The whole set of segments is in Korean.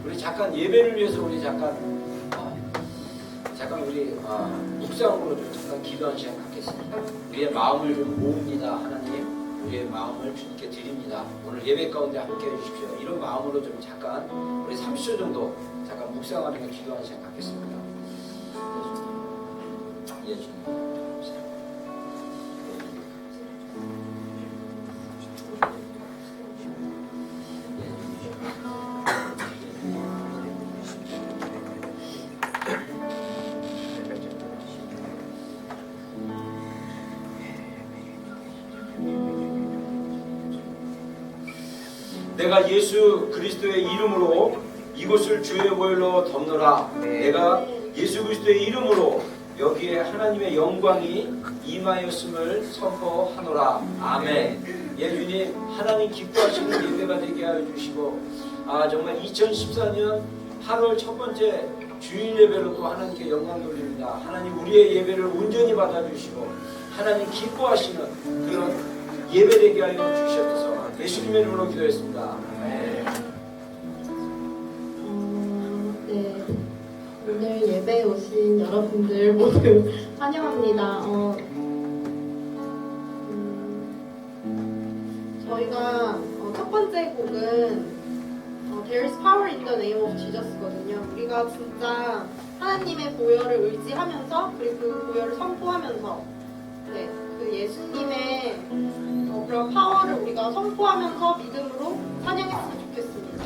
우리 잠깐 예배를 위해서 우리 잠깐 우리 묵상으로 좀 잠깐 기도한 시간 갖겠습니다. 우리의 마음을 좀 모읍니다. 하나님, 우리의 마음을 주님께 드립니다. 오늘 예배 가운데 함께 해주십시오. 이런 마음으로 좀 잠깐 우리 30초 정도 잠깐 묵상하면서 기도하는 시간 갖겠습니다. 예, 주님. 내가 예수 그리스도의 이름으로 이곳을 주의 보혈로 덮노라. 내가 예수 그리스도의 이름으로 여기에 하나님의 영광이 임하였음을 선포하노라. 아멘. 예, 주님, 하나님 기뻐하시는 예배가 되게 하여 주시고, 정말 2014년 8월 첫 번째 주일 예배로 또 하나님께 영광 돌립니다. 하나님, 우리의 예배를 온전히 받아주시고 하나님 기뻐하시는 그런 예배 되게 하여 주시옵소서. 예수님의 이름으로 기도했습니다. 네. 오늘 예배에 오신 여러분들 모두 환영합니다. 저희가 첫 번째 곡은 There is power in the name of Jesus거든요. 우리가 진짜 하나님의 보혈을 의지하면서 그리고 그 보혈을 선포하면서 그 예수님의 그런 파워를 우리가 선포하면서 믿음으로 찬양했으면 좋겠습니다.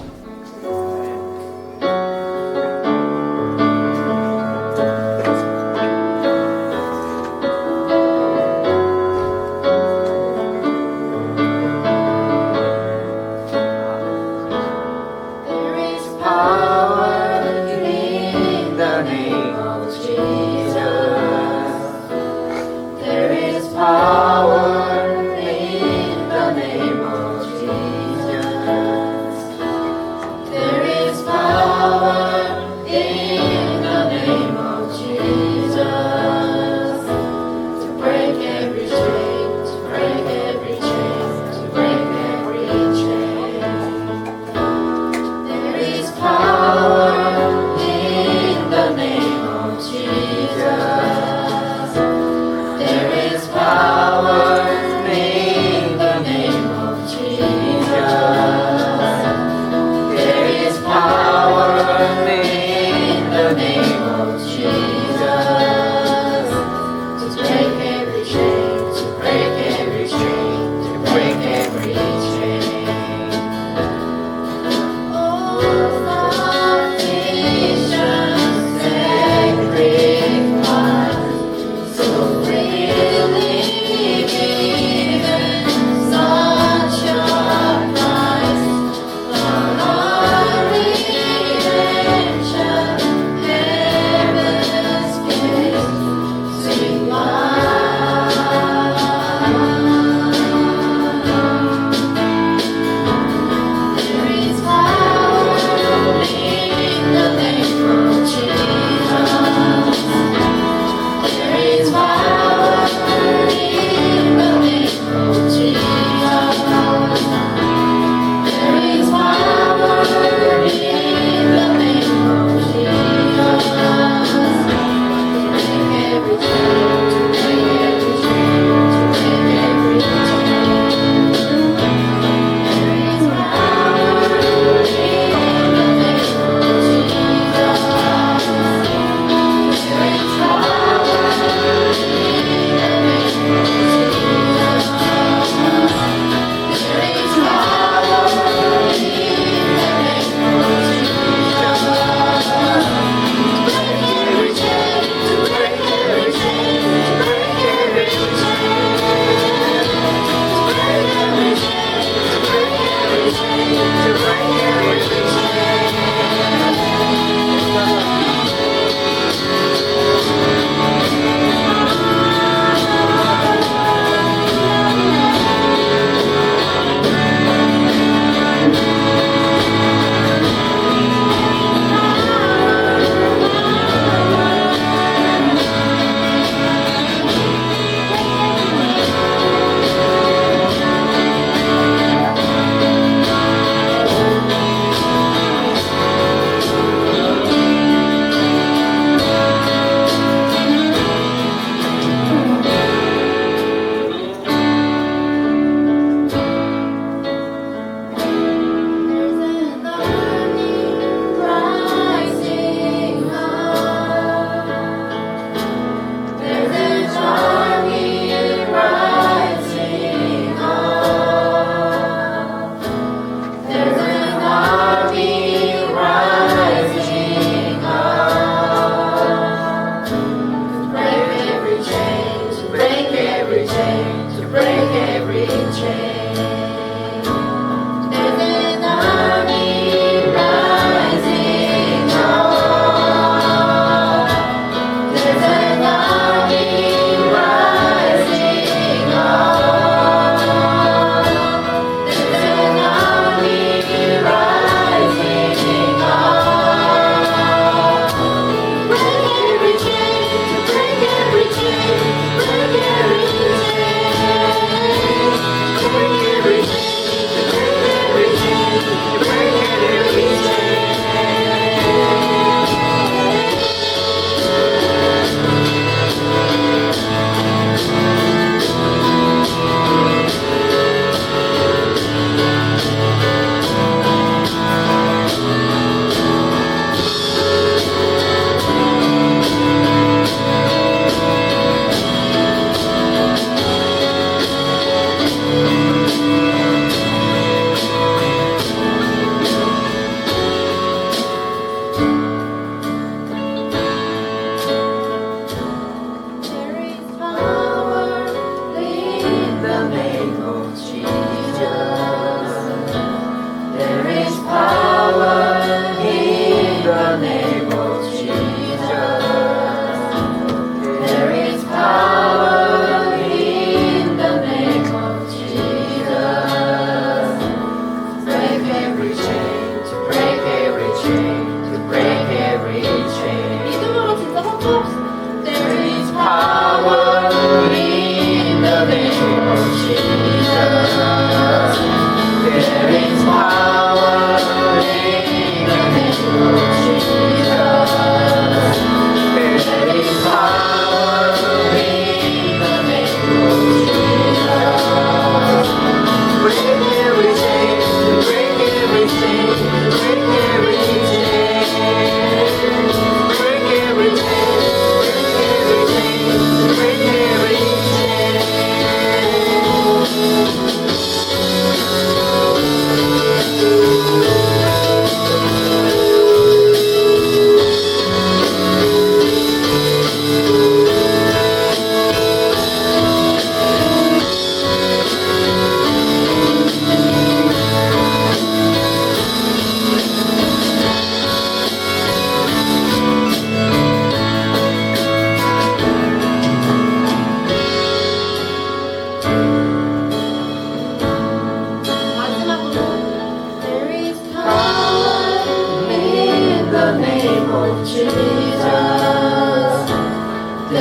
Power in the name of Jesus.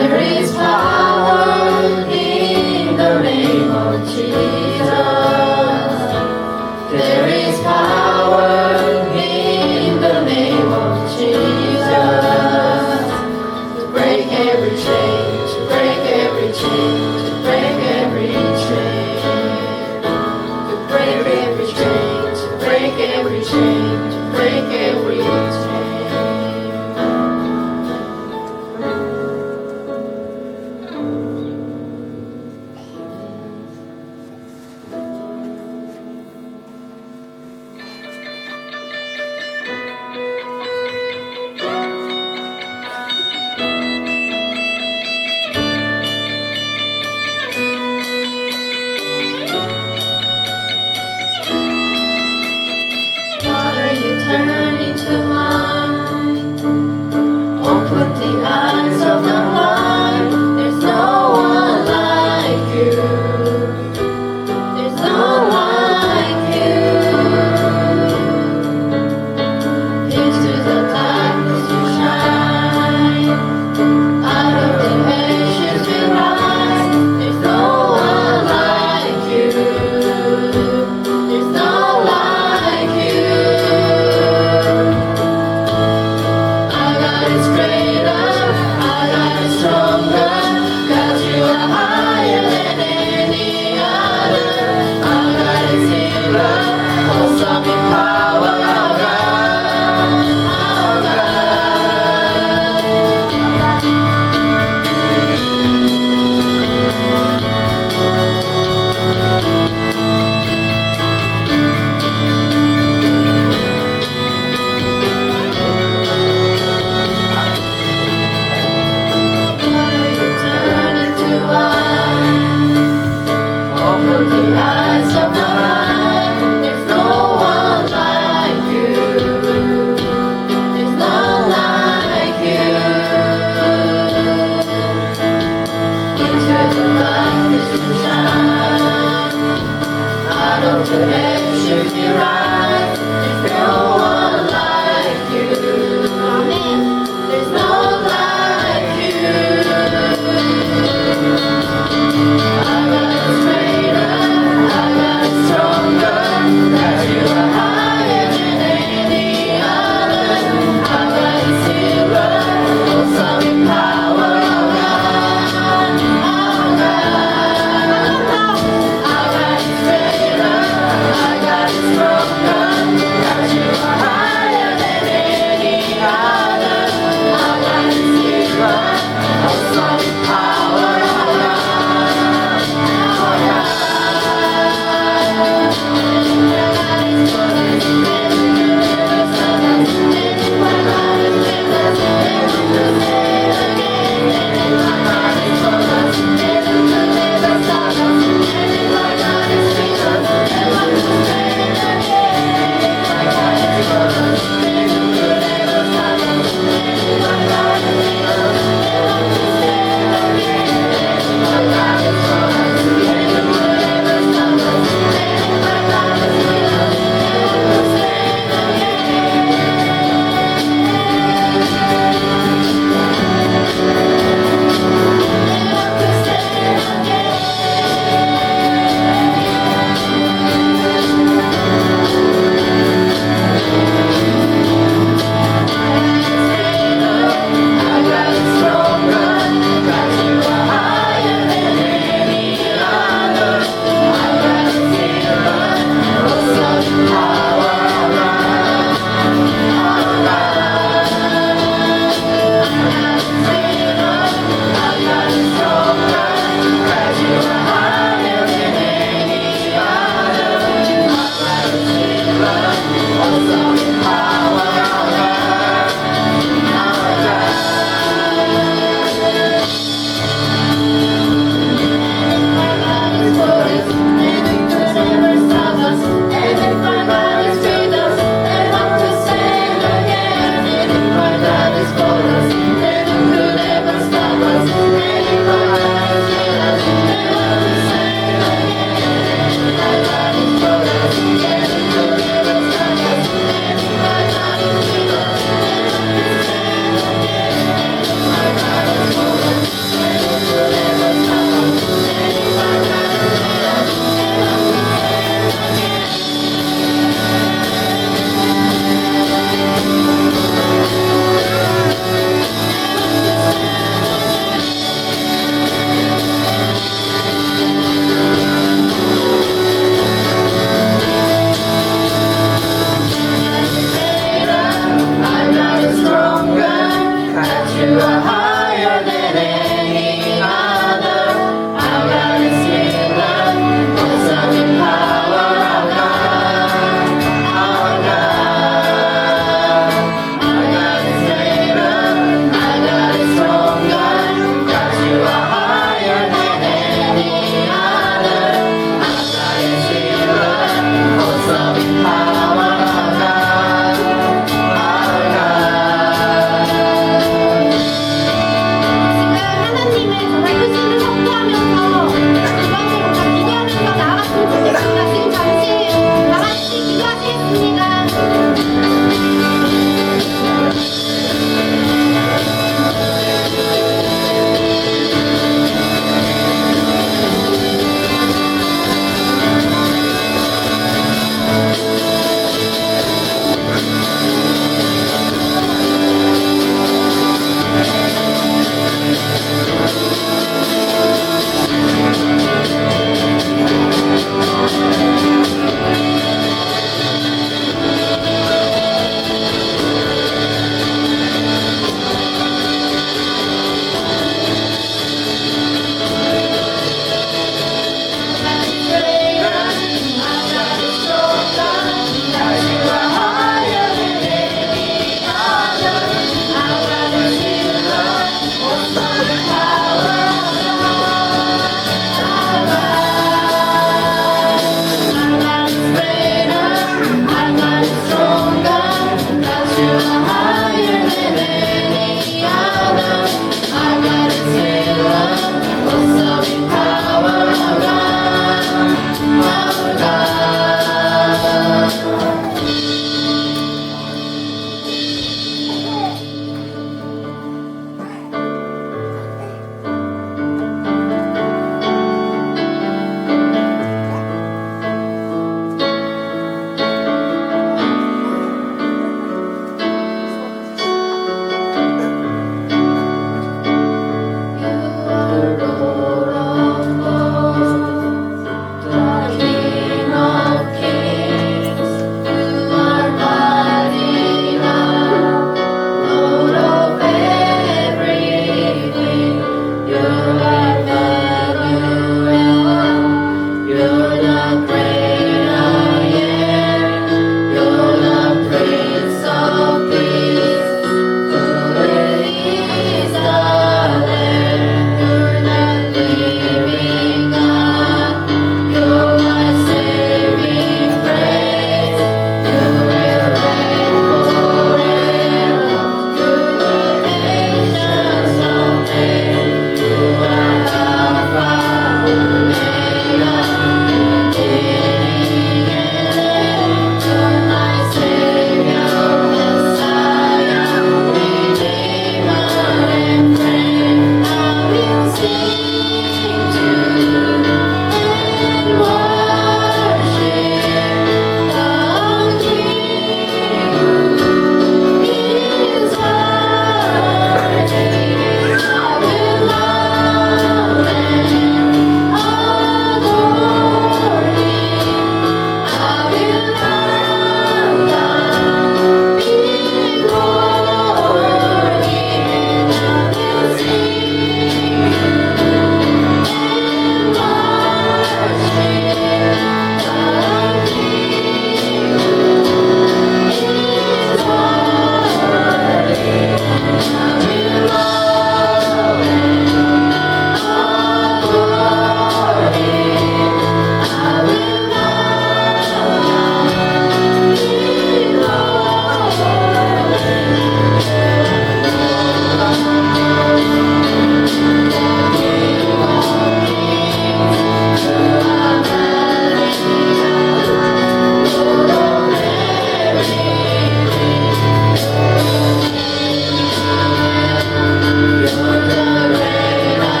There is power in the name of Jesus. There is power in the name of Jesus. To break every chain, to break every chain, to break every chain. To break every chain, to break every chain, to break every chain.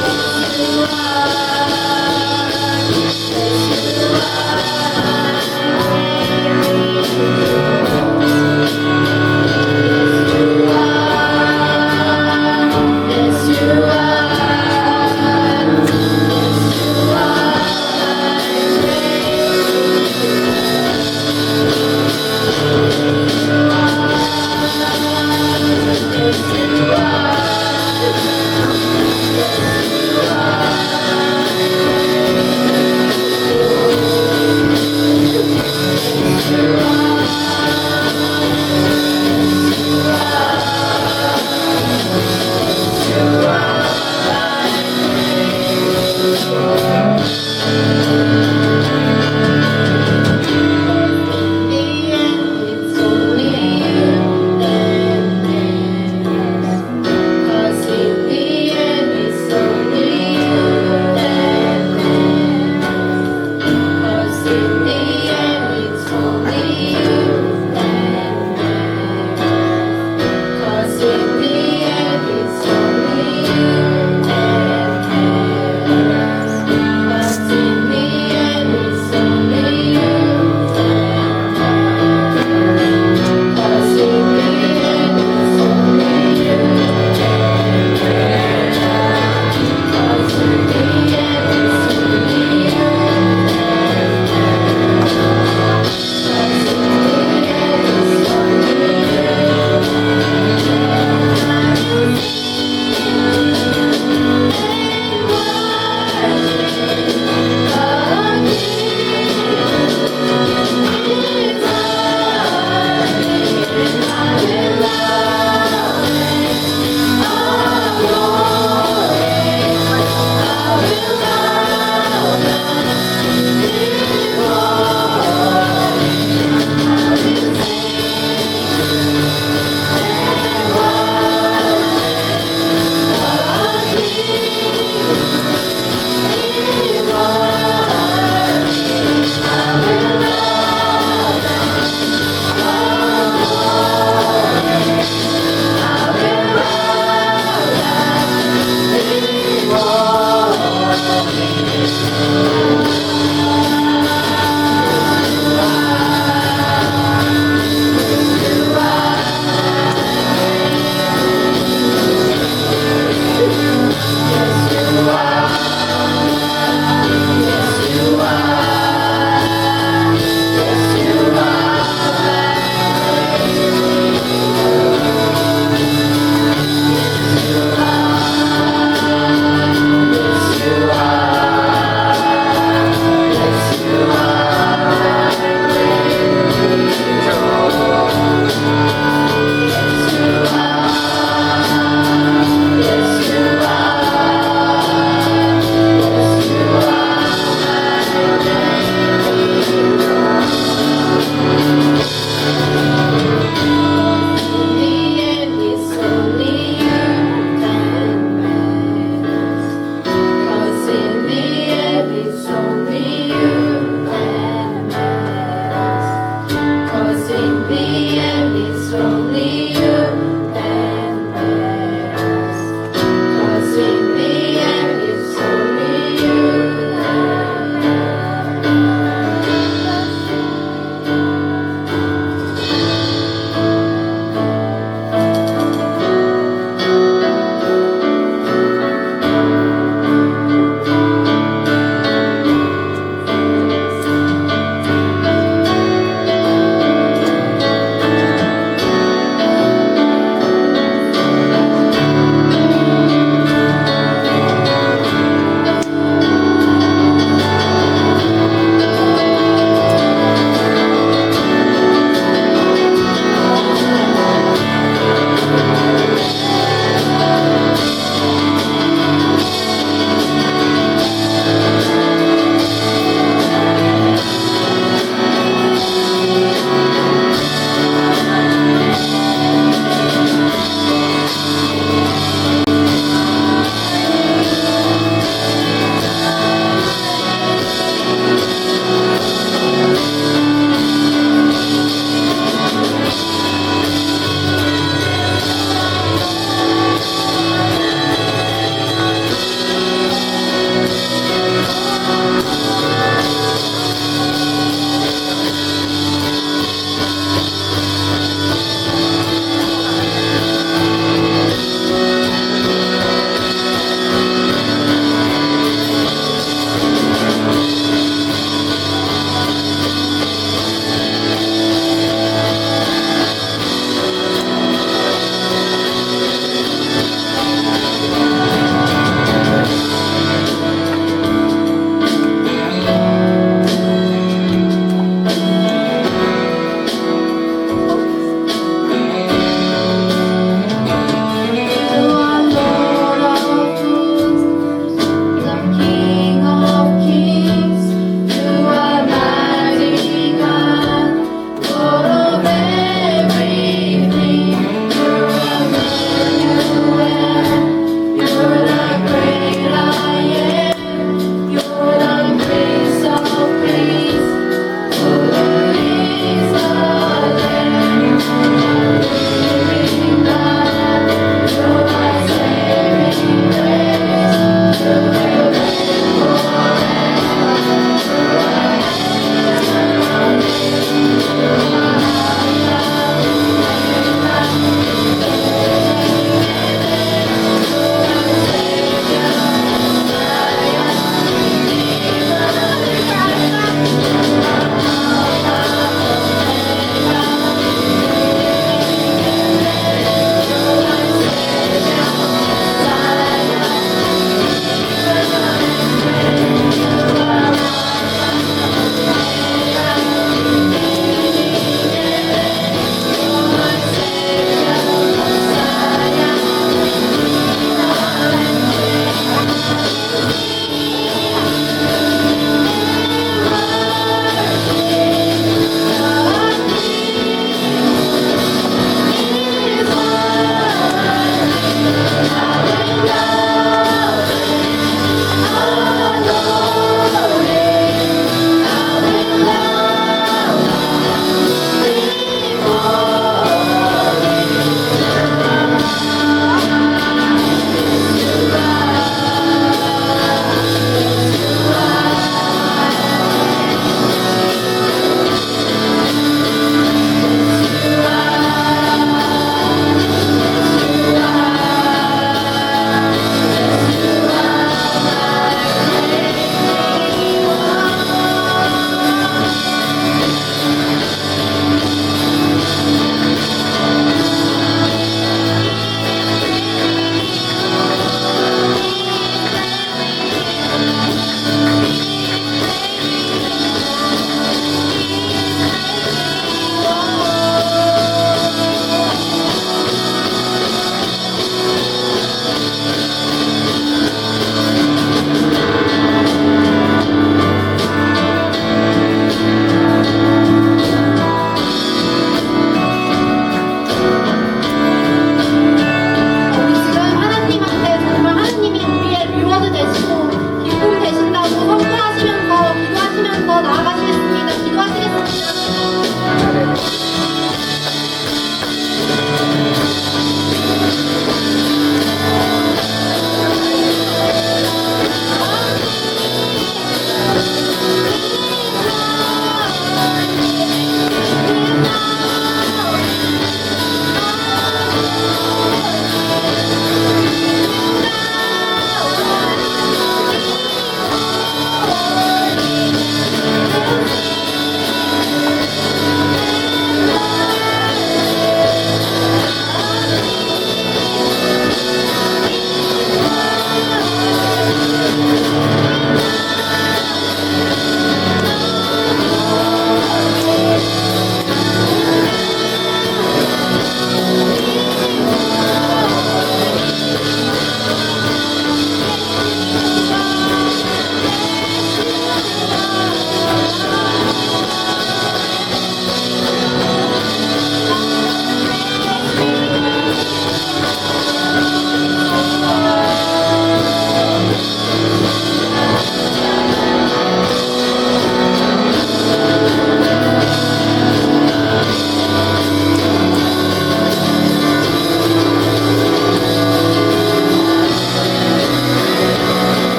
Yes, you are.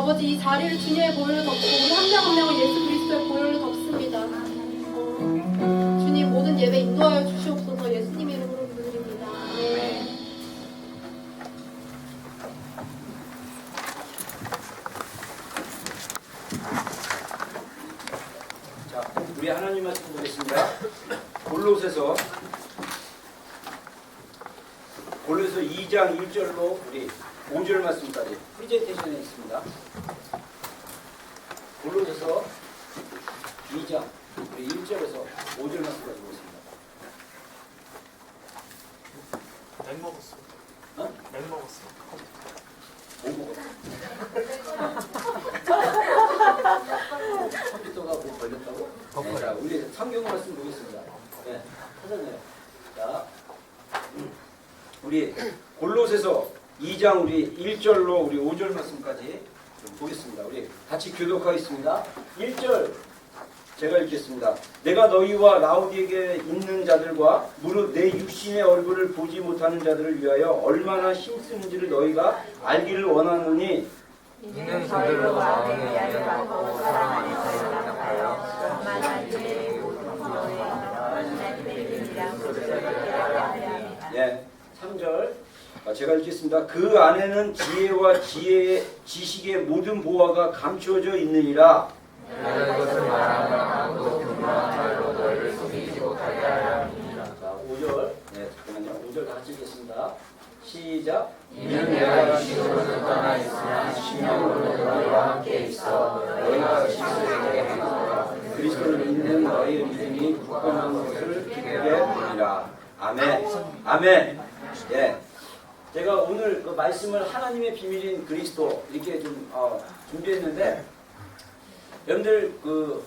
아버지 이 자리를 주님의 보혈로 덮고 우리 한 명 한 명을 예수 그리스도의 보혈로 덮습니다. 주님 모든 예배 인도하여 주시옵소서. 예수님 이름으로 기도드립니다. 아멘. 자, 우리 하나님 말씀 보겠습니다. 골로새서 2장 1절로 우리 5절 말씀까지 프레젠테이션에 있습니다. 골로새서 2장 우리 1절에서 5절 말씀까지 보겠습니다. 맥 먹었어. 어? 맥 먹었어. 뭐 먹었어? 컴퓨터가 뭐 걸렸다고? 네, 자, 우리 성경 말씀 보겠습니다. 네, 찾았네요. 자, 우리 골로새서 2장 우리 1절로 우리 5절 말씀까지 좀 보겠습니다. 우리 같이 교독하겠습니다. 1절 제가 읽겠습니다. 내가 너희와 라우디에게 있는 자들과 무릇 내 육신의 얼굴을 보지 못하는 자들을 위하여 얼마나 힘쓰는지를 너희가 알기를 원하노니 이는 저들로 마음에 미안하고 사랑하는 자를 생각하여 만나기에 모든 기도에 하나님의 이름이랑 그들을 하리라. 예, 3절 제가 읽겠습니다. 그 안에는 지혜와 지식의 모든 보화가 감추어져 있느니라. 내가 이것을 말하면 아무도 분명한 말로 너희를 속이지 못하게 하려 함이니라. 자, 5절. 네, 잠깐만요. 5절 다 같이 읽겠습니다. 시작. 이는 내가 육신으로는 떠나 있으나 심령으로는 너희와 함께 있어 너희가 그리스도에게 행하노라. 그리스도를 믿는 너희의 믿음이 굳건한 것을 기쁘게 보리라. 아멘. 아멘. 예. 제가 오늘 그 말씀을 하나님의 비밀인 그리스도 이렇게 좀 준비했는데, 여러분들 그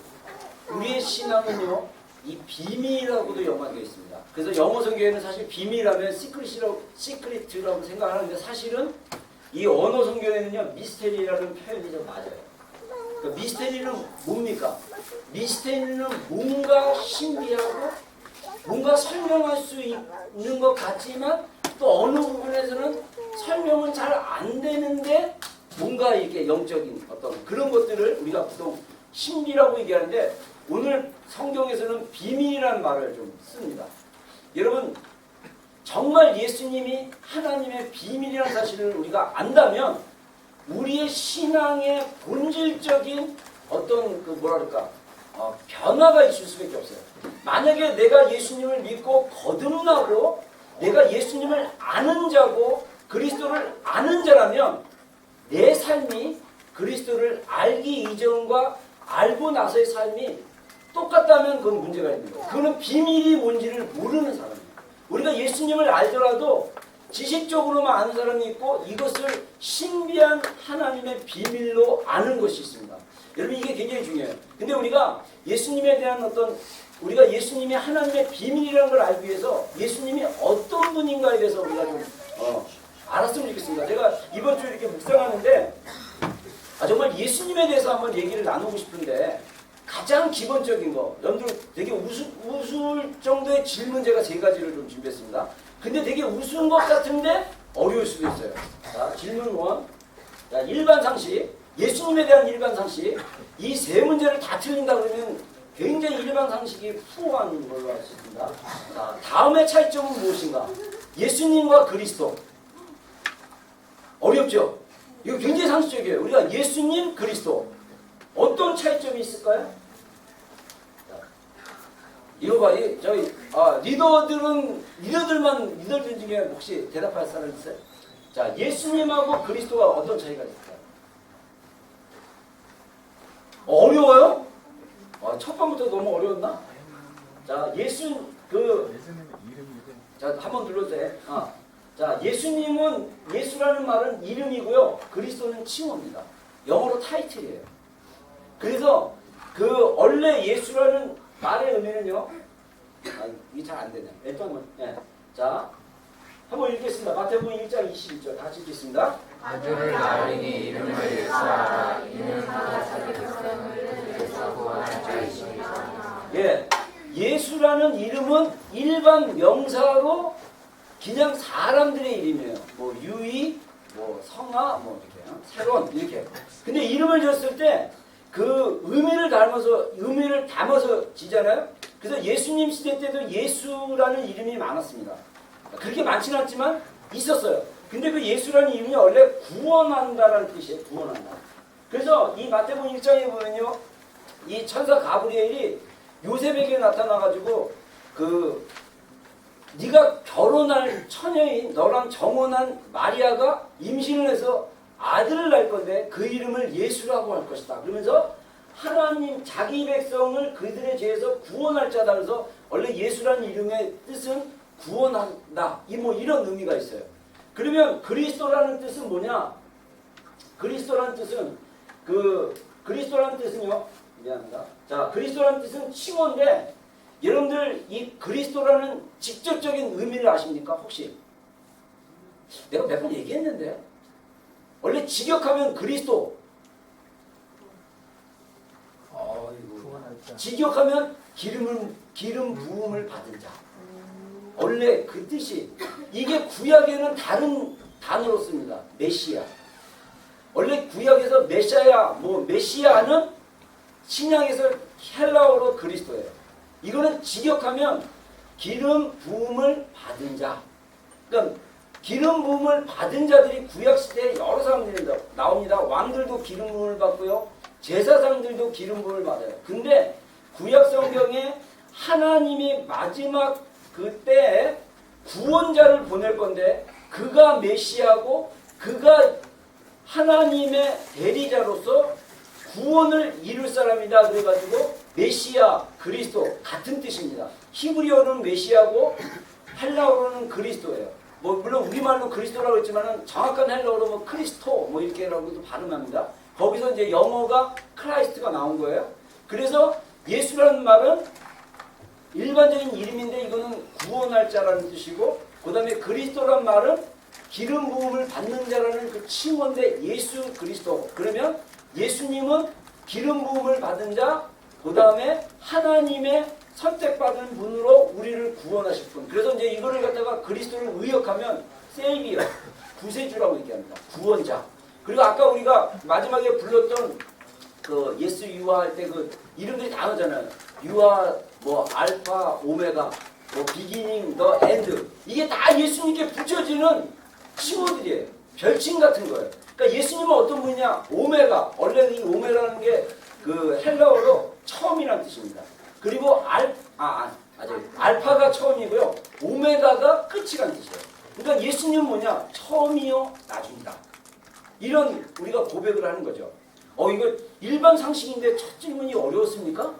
우리의 신앙은요 이 비밀이라고도 연관되어 있습니다. 그래서 영어 성경에는 사실 비밀하면 시크릿이라고 생각하는데, 사실은 이 언어 성경에는요 미스테리라는 표현이 좀 맞아요. 그 미스테리는 뭡니까? 미스테리는 뭔가 신비하고 뭔가 설명할 수 있는 것 같지만 또 어느 부분에서는 설명은 잘 안 되는데 뭔가 이렇게 영적인 어떤 그런 것들을 우리가 보통 신비라고 얘기하는데, 오늘 성경에서는 비밀이라는 말을 좀 씁니다. 여러분, 정말 예수님이 하나님의 비밀이라는 사실을 우리가 안다면 우리의 신앙의 본질적인 어떤 그 뭐랄까 변화가 있을 수밖에 없어요. 만약에 내가 예수님을 믿고 거듭나고 내가 예수님을 아는 자고 그리스도를 아는 자라면 내 삶이 그리스도를 알기 이전과 알고 나서의 삶이 똑같다면 그건 문제가 있는 거예요. 그거는 비밀이 뭔지를 모르는 사람이에요. 우리가 예수님을 알더라도 지식적으로만 아는 사람이 있고 이것을 신비한 하나님의 비밀로 아는 것이 있습니다. 여러분, 이게 굉장히 중요해요. 근데 우리가 예수님에 대한 우리가 예수님이 하나님의 비밀이라는 걸 알기 위해서 예수님이 어떤 분인가에 대해서 우리가 좀 알았으면 좋겠습니다. 제가 이번 주에 이렇게 묵상하는데 정말 예수님에 대해서 한번 얘기를 나누고 싶은데, 가장 기본적인 거, 여러분들 되게 웃을 정도의 질문 제가 3가지를 좀 준비했습니다. 근데 되게 웃은 것 같은데 어려울 수도 있어요. 자, 질문 1. 자, 일반 상식, 예수님에 대한 일반 상식. 이 3문제를 다 틀린다 그러면 굉장히 일반 상식이 후한 걸로 할 수 있습니다. 자, 다음의 차이점은 무엇인가? 예수님과 그리스도. 어렵죠? 이거 굉장히 상식적이에요. 우리가 예수님, 그리스도. 어떤 차이점이 있을까요? 자, 이거 봐. 저희 리더들 중에 혹시 대답할 사람 있어요? 자, 예수님하고 그리스도가 어떤 차이가 있을까요? 어려워요? 첫 번부터 너무 어려웠나? 자, 자, 한번 눌러주세요. 자, 예수라는 말은 이름이고요. 그리스도는 칭호입니다. 영어로 타이틀이에요. 그래서 원래 예수라는 말의 의미는요. 이게 잘 안 되네. 일단은, 자, 한번 읽겠습니다. 마태복음 1장 21절 같이 읽겠습니다. 아주를 낳으니 이름을 예수하라. 이는 그가 자기 백성을 위해서 구원할 자이시니라. 예, 예수라는 이름은 일반 명사로 그냥 사람들의 이름이에요. 뭐 유이, 뭐 성아, 뭐 이렇게. 새로운 이렇게. 근데 이름을 줬을 때 그 의미를 담아서 지잖아요. 그래서 예수님 시대 때도 예수라는 이름이 많았습니다. 그렇게 많지는 않지만 있었어요. 근데 그 예수라는 이름이 원래 구원한다라는 뜻이에요. 구원한다. 그래서 이 마태복음 1장에 보면요, 이 천사 가브리엘이 요셉에게 나타나가지고 네가 결혼할 처녀인 너랑 정혼한 마리아가 임신을 해서 아들을 낳을 건데 그 이름을 예수라고 할 것이다. 그러면서 하나님 자기 백성을 그들의 죄에서 구원할 자다. 그래서 원래 예수라는 이름의 뜻은 구원한다. 이런 의미가 있어요. 그러면 그리스도라는 뜻은 뭐냐? 그리스도라는 뜻은요. 미안합니다. 자, 그리스도라는 뜻은 칭호인데 여러분들 이 그리스도라는 직접적인 의미를 아십니까? 혹시? 내가 몇 번 얘기했는데 원래 직역하면 그리스도. 직역하면 기름 부음을 받은 자. 원래 그 뜻이 이게 구약에는 다른 단어로 씁니다. 메시아. 원래 구약에서 메시아는 신약에서 헬라어로 그리스도예요. 이거는 직역하면 기름 부음을 받은 자. 그러니까 기름 부음을 받은 자들이 구약 시대에 여러 사람들이 나옵니다. 왕들도 기름 부음을 받고요. 제사장들도 기름 부음을 받아요. 근데 구약 성경에 하나님이 마지막 그때 구원자를 보낼 건데 그가 메시아고 그가 하나님의 대리자로서 구원을 이룰 사람이다. 그래가지고 메시아, 그리스도 같은 뜻입니다. 히브리어로는 메시아고 헬라어로는 그리스도예요. 물론 우리말로 그리스도라고 했지만 정확한 헬라어로 크리스토 이렇게라고도 발음합니다. 거기서 이제 영어가 크라이스트가 나온 거예요. 그래서 예수라는 말은 일반적인 이름인데 이거는 구원할 자라는 뜻이고, 그 다음에 그리스도란 말은 기름 부음을 받는 자라는 그 칭호인데 예수 그리스도. 그러면 예수님은 기름 부음을 받은 자, 그 다음에 하나님의 선택받은 분으로 우리를 구원하실 분. 그래서 이제 이거를 갖다가 그리스도를 의역하면 세이비어, 구세주라고 얘기합니다. 구원자. 그리고 아까 우리가 마지막에 불렀던 그 예수 유아 할 때 그 이름들이 다 나오잖아요. 유아, 알파, 오메가, 비기닝, 더 엔드. 이게 다 예수님께 붙여지는 칭호들이에요. 별칭 같은 거예요. 그러니까 예수님은 어떤 분이냐? 오메가. 원래 이 오메가라는 게 그 헬라어로 처음이라는 뜻입니다. 그리고 알파가 처음이고요. 오메가가 끝이라는 뜻이에요. 그러니까 예수님은 뭐냐? 처음이요, 나중이다. 이런 우리가 고백을 하는 거죠. 이거 일반 상식인데 첫 질문이 어려웠습니까?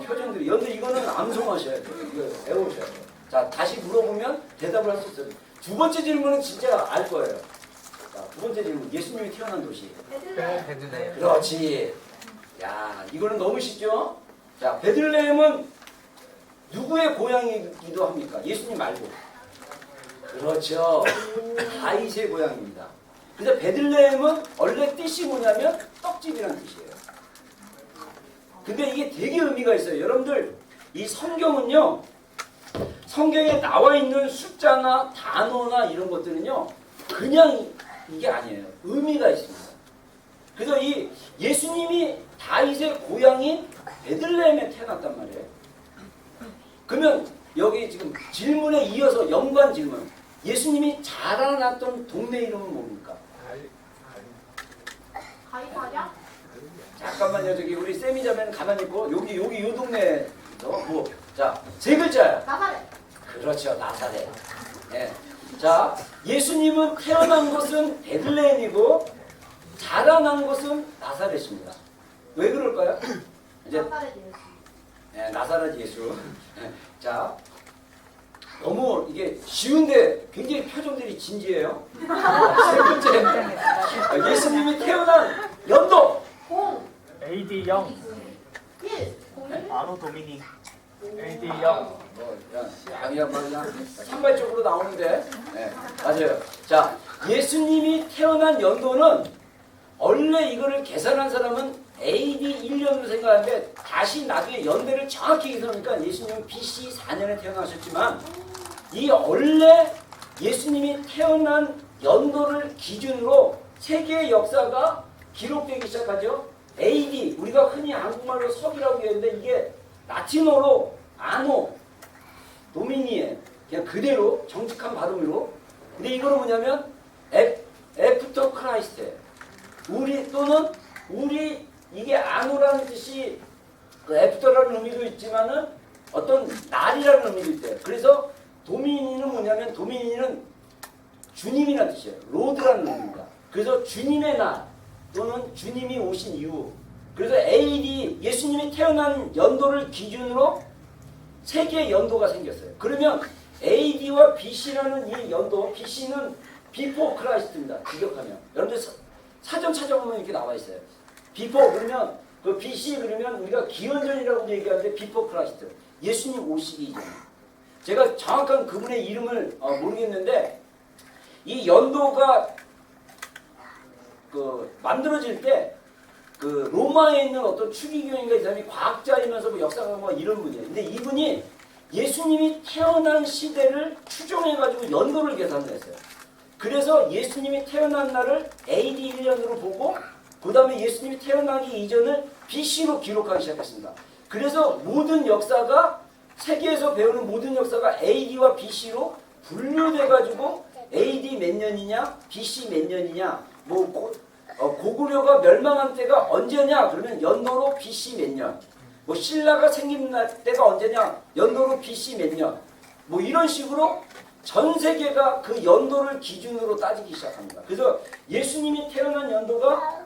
표정들이. 여러분들 이거는 암송하셔야 돼요. 이거 외우셔야 돼요. 자, 다시 물어보면 대답을 할 수 있어요. 두 번째 질문은 진짜 알 거예요. 자, 두 번째 질문. 예수님이 태어난 도시. 베들레헴. 그렇지. 야, 이거는 너무 쉽죠? 자, 베들레헴은 누구의 고향이기도 합니까? 예수님 말고. 그렇죠. 다윗의 고향입니다. 근데 베들레헴은 원래 뜻이 뭐냐면 떡집이라는 뜻이에요. 근데 이게 되게 의미가 있어요. 여러분들, 이 성경은요, 성경에 나와 있는 숫자나 단어나 이런 것들은요, 그냥 이게 아니에요. 의미가 있습니다. 그래서 이 예수님이 다윗의 고향인 베들레헴에 태어났단 말이에요. 그러면 여기 지금 질문에 이어서 연관 질문. 예수님이 자라났던 동네 이름은 뭡니까? 가이사랴? 잠깐만요. 저기 우리 쌤이 자매는 가만히 있고 여기 요 동네에서 자, 세 글자야. 나사렛. 그렇죠. 나사렛. 예. 자, 예수님은 태어난 곳은 베들레헴이고 자라난 곳은 나사렛입니다. 왜 그럴까요? 이제 나사렛 예수. 네, 나사렛 예수. 자, 너무 이게 쉬운데 굉장히 표정들이 진지해요. 세 번째, 예수님이 태어난 연도. 0. AD 0. 1. 01. 아노 도미니. AD 0. 그냥 산발적으로 나오는데, 네, 맞아요. 자, 예수님이 태어난 연도는 원래 이거를 계산한 사람은 AD 1년으로 생각하는데 다시 나중에 연대를 정확히 계산하니까 예수님은 BC 4년에 태어나셨지만 이 원래 예수님이 태어난 연도를 기준으로 세계의 역사가 기록되기 시작하죠. AD, 우리가 흔히 한국말로 서기라고 얘기하는데 이게 라틴어로 아노, 도미니에 그냥 그대로 정직한 발음으로. 근데 이거는 뭐냐면 애프터 크라이스트. 우리 또는 우리 이게 아노라는 뜻이 그 애프터라는 의미도 있지만은 어떤 날이라는 의미도 있대요. 그래서 도미니는 뭐냐면 도미니는 주님이라는 뜻이에요. 로드라는 의미입니다. 그래서 주님의 날 또는 주님이 오신 이후. 그래서 AD 예수님이 태어난 연도를 기준으로 세계의 연도가 생겼어요. 그러면 AD와 BC라는 이 연도, BC는 Before Christ입니다. 기억하면 여러분들 사전 찾아보면 이렇게 나와 있어요. Before 그러면 그 BC 그러면 우리가 기원전이라고 얘기하는데 Before Christ 예수님 오시기 이전. 제가 정확한 그분의 이름을 모르겠는데 이 연도가 그 만들어질 때 그 로마에 있는 어떤 추기경인가 이 사람이 과학자이면서 뭐 역사가 뭐 이런 분이에요. 근데 이분이 예수님이 태어난 시대를 추정해가지고 연도를 계산했어요. 그래서 예수님이 태어난 날을 AD 1년으로 보고 그 다음에 예수님이 태어나기 이전을 BC로 기록하기 시작했습니다. 그래서 모든 역사가 세계에서 배우는 모든 역사가 AD와 BC로 분류돼가지고 AD 몇 년이냐, BC 몇 년이냐, 뭐 고구려가 멸망한 때가 언제냐 그러면 연도로 BC 몇 년, 뭐 신라가 생긴 때가 언제냐 연도로 BC 몇 년, 뭐 이런 식으로 전 세계가 그 연도를 기준으로 따지기 시작합니다. 그래서 예수님이 태어난 연도가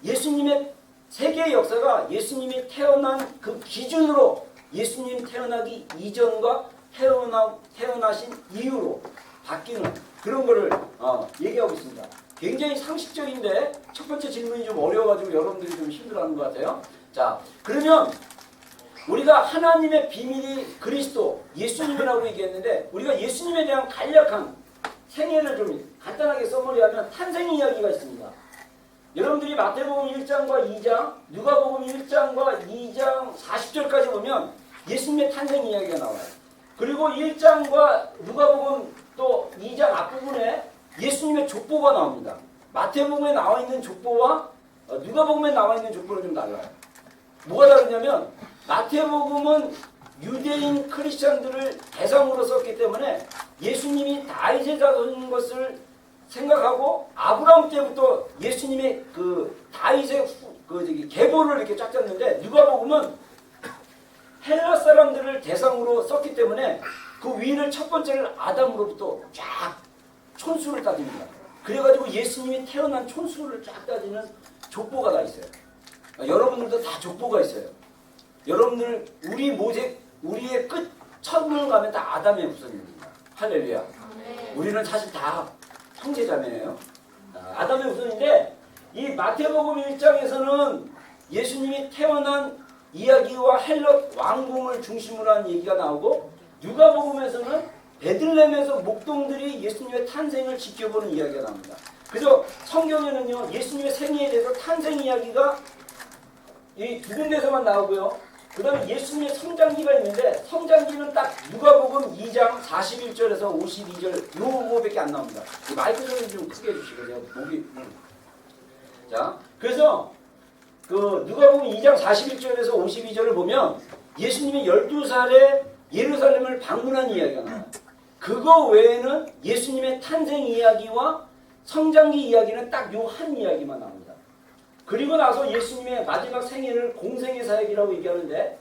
예수님의 세계의 역사가 예수님이 태어난 그 기준으로 예수님 태어나기 이전과 태어나신 이후로 바뀌는 그런 거를 얘기하고 있습니다. 굉장히 상식적인데 첫 번째 질문이 좀 어려워가지고 여러분들이 좀 힘들어하는 것 같아요. 자, 그러면 우리가 하나님의 비밀이 그리스도 예수님이라고 얘기했는데 우리가 예수님에 대한 간략한 생애를 좀 간단하게 써머리하면 탄생 이야기가 있습니다. 여러분들이 마태복음 1장과 2장, 누가복음 1장과 2장 40절까지 보면 예수님의 탄생 이야기가 나와요. 그리고 1장과 누가복음 또 2장 앞부분에 예수님의 족보가 나옵니다. 마태복음에 나와 있는 족보와 누가복음에 나와 있는 족보는 좀 달라요. 뭐가 다르냐면 마태복음은 유대인 크리스천들을 대상으로 썼기 때문에 예수님이 다윗의 자손인 것을 생각하고 아브라함 때부터 예수님의 그 다윗의 계보를 이렇게 쫙 짰는데 누가복음은 헬라 사람들을 대상으로 썼기 때문에 그 위를 첫 번째를 아담으로부터 쫙 촌수를 따집니다. 그래가지고 예수님이 태어난 촌수를 쫙 따지는 족보가 다 있어요. 여러분들도 다 족보가 있어요. 여러분들 우리의 끝 처음을 가면 다 아담의 후손입니다. 할렐루야. 우리는 사실 다 형제자매예요. 아담의 후손인데 이 마태복음 1장에서는 예수님이 태어난 이야기와 헬롯 왕궁을 중심으로 한 얘기가 나오고 누가복음에서는 베들레헴에서 목동들이 예수님의 탄생을 지켜보는 이야기가 나옵니다. 그래서 성경에는요 예수님의 생애에 대해서 탄생 이야기가 이 두 군데서만 나오고요. 그 다음에 예수님의 성장기가 있는데 성장기는 딱 누가복음 2장 41절에서 52절 요거밖에 안 나옵니다. 마이크 소리 좀 크게 해주시고 제가 목이 자 그래서 그 누가복음 2장 41절에서 52절을 보면 예수님이 12살에 예루살렘을 방문한 이야기가 나와요. 그거 외에는 예수님의 탄생 이야기와 성장기 이야기는 딱 요 한 이야기만 나옵니다. 그리고 나서 예수님의 마지막 생애를 공생의 사역이라고 얘기하는데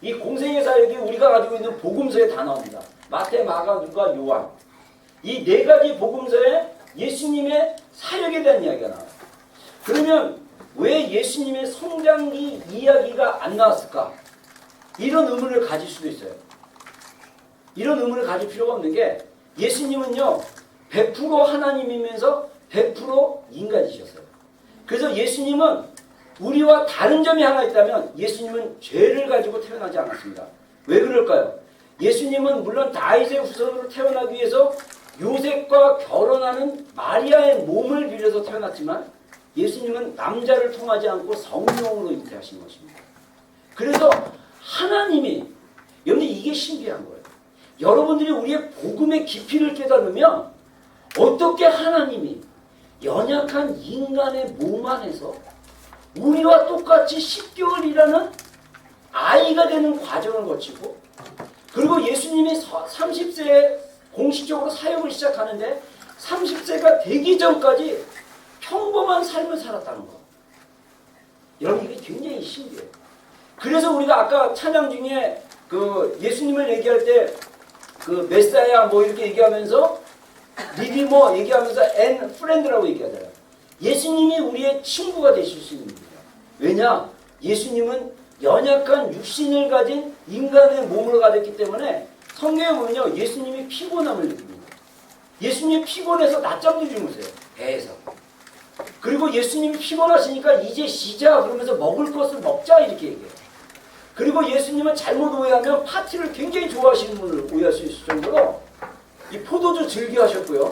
이 공생의 사역이 우리가 가지고 있는 복음서에 다 나옵니다. 마태, 마가, 누가, 요한 이 네 가지 복음서에 예수님의 사역에 대한 이야기가 나와요. 그러면 왜 예수님의 성장기 이야기가 안 나왔을까? 이런 의문을 가질 수도 있어요. 이런 의문을 가질 필요가 없는 게 예수님은요 100% 하나님이면서 100% 인간이셨어요. 그래서 예수님은 우리와 다른 점이 하나 있다면 예수님은 죄를 가지고 태어나지 않았습니다. 왜 그럴까요? 예수님은 물론 다윗의 후손으로 태어나기 위해서 요셉과 결혼하는 마리아의 몸을 빌려서 태어났지만 예수님은 남자를 통하지 않고 성령으로 잉태하신 것입니다. 그래서 하나님이 여러분 이게 신기한 거예요. 여러분들이 우리의 복음의 깊이를 깨달으면 어떻게 하나님이 연약한 인간의 몸 안에서 우리와 똑같이 10개월이라는 아이가 되는 과정을 거치고, 그리고 예수님이 30세에 공식적으로 사역을 시작하는데 30세가 되기 전까지 평범한 삶을 살았다는 거. 여러분, 이게 굉장히 신기해요. 그래서 우리가 아까 찬양 중에 그 예수님을 얘기할 때 그 메사야 뭐 이렇게 얘기하면서 리디머 얘기하면서 앤 프렌드라고 얘기하잖아요. 예수님이 우리의 친구가 되실 수 있는 분이에요. 왜냐? 예수님은 연약한 육신을 가진 인간의 몸을 가졌기 때문에 성경에 보면요, 예수님이 피곤함을 느낍니다. 예수님이 피곤해서 낮잠도 주무세요, 배에서. 그리고 예수님이 피곤하시니까 이제 쉬자 그러면서 먹을 것을 먹자 이렇게 얘기해요. 그리고 예수님은 잘못 오해하면 파티를 굉장히 좋아하시는 분을 오해할 수 있을 정도로 이 포도주 즐겨하셨고요.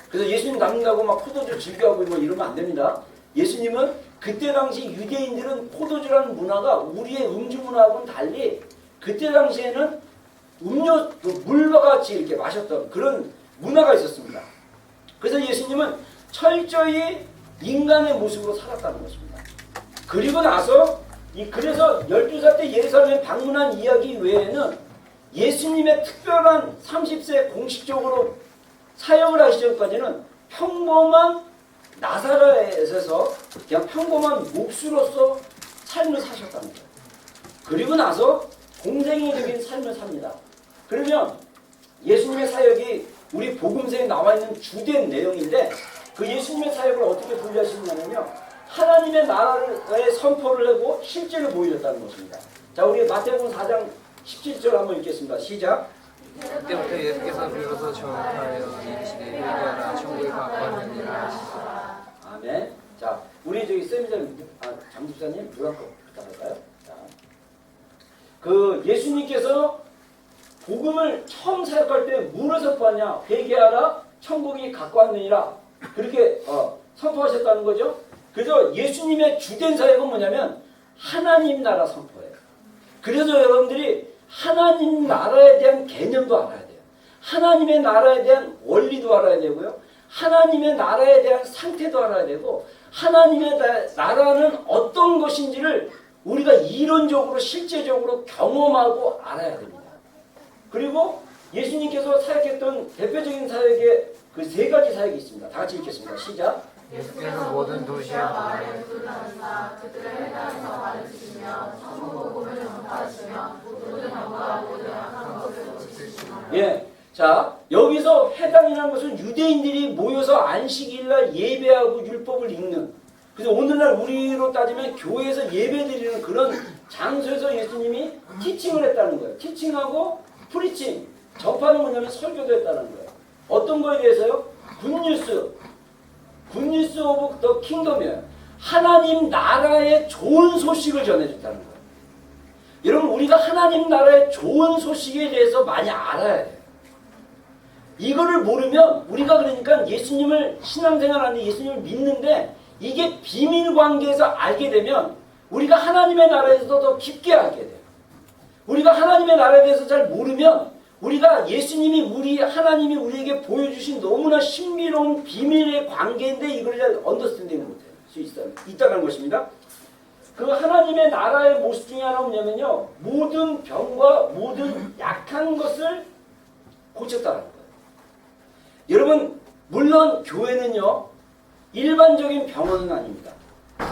그래서 예수님 남는다고 막 포도주 즐겨하고 뭐 이러면 안 됩니다. 예수님은 그때 당시 유대인들은 포도주라는 문화가 우리의 음주 문화하고는 달리 그때 당시에는 음료, 물과 같이 이렇게 마셨던 그런 문화가 있었습니다. 그래서 예수님은 철저히 인간의 모습으로 살았다는 것입니다. 그리고 나서 그래서 12살 때 예루살렘 방문한 이야기 외에는 예수님의 특별한 30세 공식적으로 사역을 하시기 전까지는 평범한 나사렛에서 그냥 평범한 목수로서 삶을 사셨다는 거예요. 그리고 나서 공생애적인 삶을 삽니다. 그러면 예수님의 사역이 우리 복음서에 나와 있는 주된 내용인데, 그 예수님의 사역을 어떻게 분류하시냐면요, 하나님의 나라의 선포를 하고 실제로 보여줬다는 것입니다. 자, 우리 마태복음 4장 17절 한번 읽겠습니다. 시작. 그때부터 예수께서 비로소 저하여 이르시되 회개하라 천국에 가까웠느니라 하시더라. 아멘. 자, 우리 저기 세미장 장집사님 누가 거 부탁할까요? 자, 그 예수님께서 복음을 처음 사역할 때 뭐를 선포하냐? 회개하라 천국이 가까웠느니라. 그렇게 선포하셨다는 거죠. 그래서 예수님의 주된 사역은 뭐냐면 하나님 나라 선포예요. 그래서 여러분들이 하나님 나라에 대한 개념도 알아야 돼요. 하나님의 나라에 대한 원리도 알아야 되고요. 하나님의 나라에 대한 상태도 알아야 되고, 하나님의 나라는 어떤 것인지를 우리가 이론적으로 실제적으로 경험하고 알아야 됩니다. 그리고 예수님께서 사역했던 대표적인 사역의 그 세 가지 사역이 있습니다. 다 같이 읽겠습니다. 시작. 예수께서 모든 도시와 마을에 나 그들의 회당에서 가르치시며 천국 복음을 전파하시며 모든 병과 모든 악한 것을 고치시며. 예. 자, 여기서 회당이라는 것은 유대인들이 모여서 안식일날 예배하고 율법을 읽는, 그래서 오늘날 우리로 따지면 교회에서 예배드리는 그런 장소에서 예수님이 티칭을 했다는 거예요. 티칭하고 프리칭, 전파는 뭐냐면 설교도 했다는 거예요. 어떤 거에 대해서요? 굿뉴스 오브 더 킹덤이에요. 하나님 나라의 좋은 소식을 전해줬다는 거예요. 여러분, 우리가 하나님 나라의 좋은 소식에 대해서 많이 알아야 돼요. 이거를 모르면 우리가 그러니까 예수님을 신앙생활하는데 예수님을 믿는데 이게 비밀 관계에서 알게 되면 우리가 하나님의 나라에서 더 깊게 알게 돼요. 우리가 하나님의 나라에 대해서 잘 모르면 우리가 예수님이 하나님이 우리에게 보여주신 너무나 신비로운 비밀의 관계인데 이걸 잘 언더스탠딩 못할 수 있다는 것입니다. 그 하나님의 나라의 모습 중에 하나가 뭐냐면요, 모든 병과 모든 약한 것을 고쳤다는 거예요. 여러분, 물론 교회는요 일반적인 병원은 아닙니다.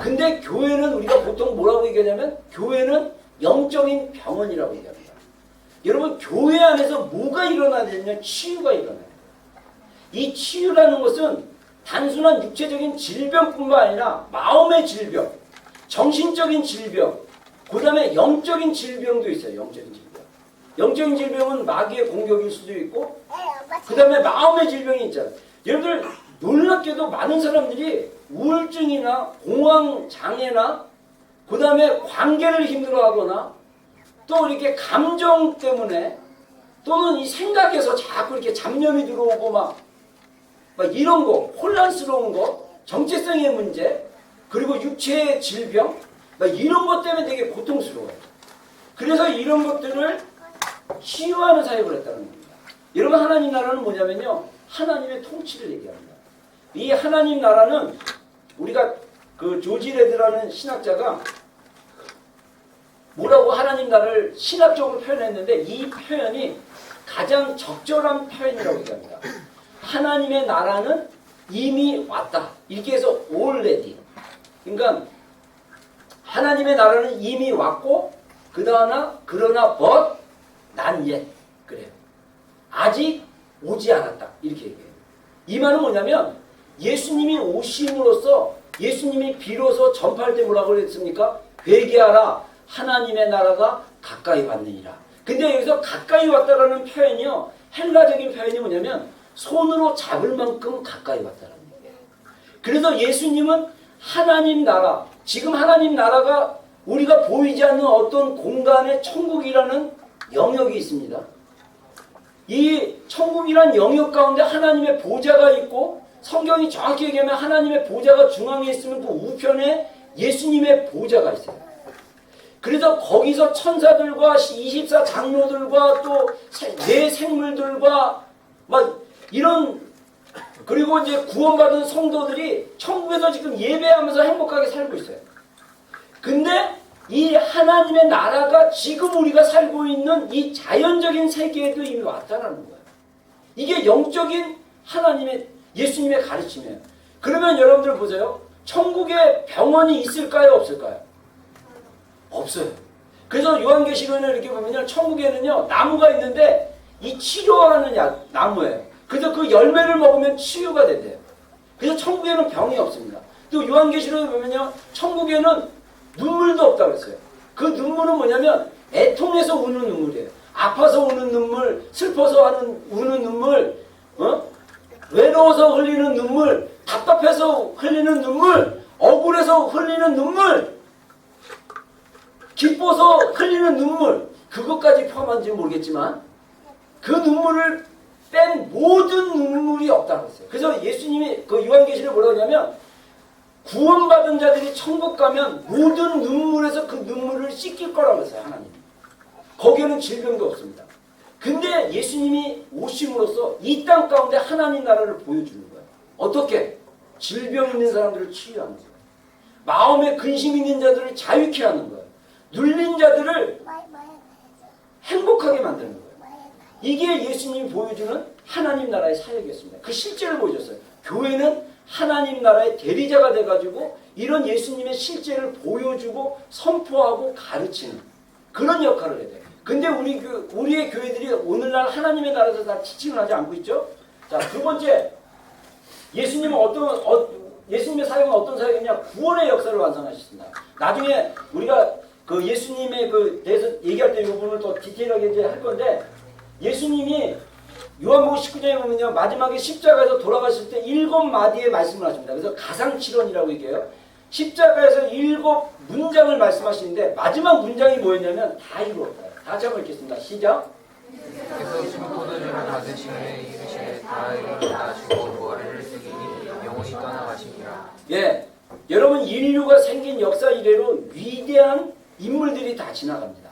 근데 교회는 우리가 보통 뭐라고 얘기하냐면 교회는 영적인 병원이라고 얘기합니다. 여러분, 교회 안에서 뭐가 일어나야 되냐면 치유가 일어나요. 이 치유라는 것은 단순한 육체적인 질병뿐만 아니라 마음의 질병, 정신적인 질병, 그 다음에 영적인 질병도 있어요. 영적인 질병. 영적인 질병은 마귀의 공격일 수도 있고, 그 다음에 마음의 질병이 있잖아요. 여러분들 놀랍게도 많은 사람들이 우울증이나 공황장애나 그 다음에 관계를 힘들어하거나 또 이렇게 감정 때문에 또는 이 생각에서 자꾸 이렇게 잡념이 들어오고 막 이런 거, 혼란스러운 거, 정체성의 문제, 그리고 육체의 질병, 이런 것 때문에 되게 고통스러워요. 그래서 이런 것들을 치유하는 사역을 했다는 겁니다. 여러분, 하나님 나라는 뭐냐면요, 하나님의 통치를 얘기합니다. 이 하나님 나라는 우리가 그 조지 레드라는 신학자가 뭐라고 하나님 나라를 신학적으로 표현했는데 이 표현이 가장 적절한 표현이라고 얘기합니다. 하나님의 나라는 이미 왔다. 이렇게 해서 already. 그러니까 하나님의 나라는 이미 왔고 그러나 but not yet. 그래요. 아직 오지 않았다. 이렇게 얘기해요. 이 말은 뭐냐면 예수님이 오심으로써 예수님이 비로소 전파할 때 뭐라고 그랬습니까? 회개하라. 하나님의 나라가 가까이 왔느니라. 근데 여기서 가까이 왔다라는 표현이요. 헬라적인 표현이 뭐냐면 손으로 잡을 만큼 가까이 왔다라는 거예요. 그래서 예수님은 하나님 나라, 지금 하나님 나라가 우리가 보이지 않는 어떤 공간에 천국이라는 영역이 있습니다. 이 천국이란 영역 가운데 하나님의 보좌가 있고 성경이 정확히 얘기하면 하나님의 보좌가 중앙에 있으면 그 우편에 예수님의 보좌가 있어요. 그래서 거기서 천사들과 24 장로들과 또 내 생물들과 막 이런 그리고 이제 구원받은 성도들이 천국에서 지금 예배하면서 행복하게 살고 있어요. 근데 이 하나님의 나라가 지금 우리가 살고 있는 이 자연적인 세계에도 이미 왔다는 거예요. 이게 영적인 하나님의 예수님의 가르침이에요. 그러면 여러분들 보세요. 천국에 병원이 있을까요? 없을까요? 없어요. 그래서 요한계시록에 이렇게 보면요. 천국에는요. 나무가 있는데 이 치료하는 나무예요. 그래서 그 열매를 먹으면 치유가 된대요. 그래서 천국에는 병이 없습니다. 또 요한계시록에 보면요. 천국에는 눈물도 없다고 했어요. 그 눈물은 뭐냐면 애통해서 우는 눈물이에요. 아파서 우는 눈물, 슬퍼서 우는 눈물, 외로워서 흘리는 눈물, 답답해서 흘리는 눈물, 억울해서 흘리는 눈물, 기뻐서 흘리는 눈물, 그것까지 포함한지 모르겠지만 그 눈물을 뺀 모든 눈물이 없다고 했어요. 그래서 예수님이 그 요한계시록에 뭐라고 하냐면 구원받은 자들이 천국 가면 모든 눈물에서 그 눈물을 씻길 거라고 했어요. 하나님. 거기에는 질병도 없습니다. 근데 예수님이 오심으로써 이 땅 가운데 하나님 나라를 보여주는 거예요. 어떻게? 질병 있는 사람들을 치유하는 거예요. 마음에 근심 있는 자들을 자유케 하는 거예요. 눌린 자들을 행복하게 만드는 거예요. 이게 예수님이 보여주는 하나님 나라의 사역이었습니다. 그 실제를 보여줬어요. 교회는 하나님 나라의 대리자가 돼가지고 이런 예수님의 실제를 보여주고 선포하고 가르치는 그런 역할을 해야 돼요. 근데 우리의 교회들이 오늘날 하나님의 나라에서 다 지칭을 하지 않고 있죠? 자, 두 번째, 예수님은 예수님의 사역은 어떤 사역이냐? 구원의 역사를 완성하셨습니다. 나중에 우리가 그 예수님의 그 대해서 얘기할 때 이 부분을 더 디테일하게 이제 할 건데, 예수님이 요한복음 19장에 보면요, 마지막에 십자가에서 돌아가실 때 7마디의 말씀을 하십니다. 그래서 가상칠언이라고 얘기해요. 십자가에서 7문장을 말씀하시는데 마지막 문장이 뭐였냐면 다 이루었다. 다시 한번 읽겠습니다. 시작. 그래서 포도주를 받으시매 이르시되 다 이루었다 주고 머리를 숙이니 영원히 떠나가시니라. 예, 여러분 인류가 생긴 역사 이래로 위대한 인물들이 다 지나갑니다.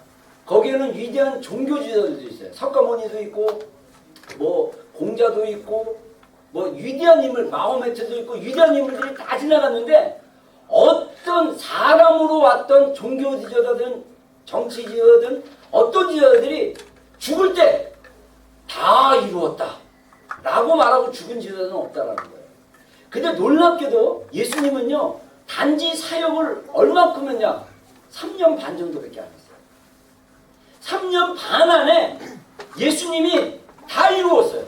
거기에는 위대한 종교 지도자들도 있어요. 석가모니도 있고 뭐 공자도 있고 뭐 위대한 인물 마호메트도 있고 위대한 인물들이 다 지나갔는데 어떤 사람으로 왔던 종교 지도자든 정치 지도자든 어떤 지도자들이 죽을 때 다 이루었다 라고 말하고 죽은 지도자는 없다라는 거예요. 근데 놀랍게도 예수님은요 단지 사역을 얼마큼 했냐 3년 반 정도밖에 안 했어요. 3년 반 안에 예수님이 다 이루었어요.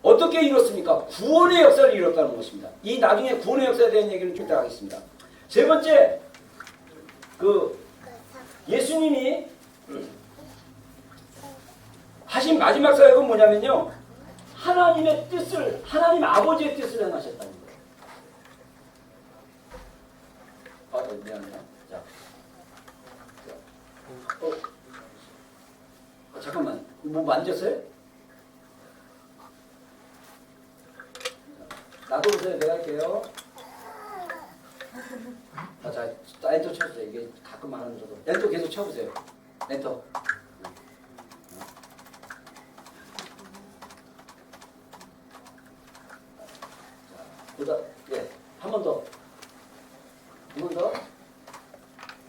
어떻게 이뤘습니까? 구원의 역사를 이뤘다는 것입니다. 이 나중에 구원의 역사에 대한 얘기는 좀 이따 하겠습니다. 세 번째, 예수님이 하신 마지막 사역은 뭐냐면요. 하나님의 뜻을, 하나님 아버지의 뜻을 행하셨다는 거예요. 미안해요. 자. 잠깐만, 뭐 만졌어요? 나도 보세요. 내가 할게요. 자, 엔터 쳐보세요. 이게 가끔 하는 저도. 엔터 계속 쳐보세요. 엔터.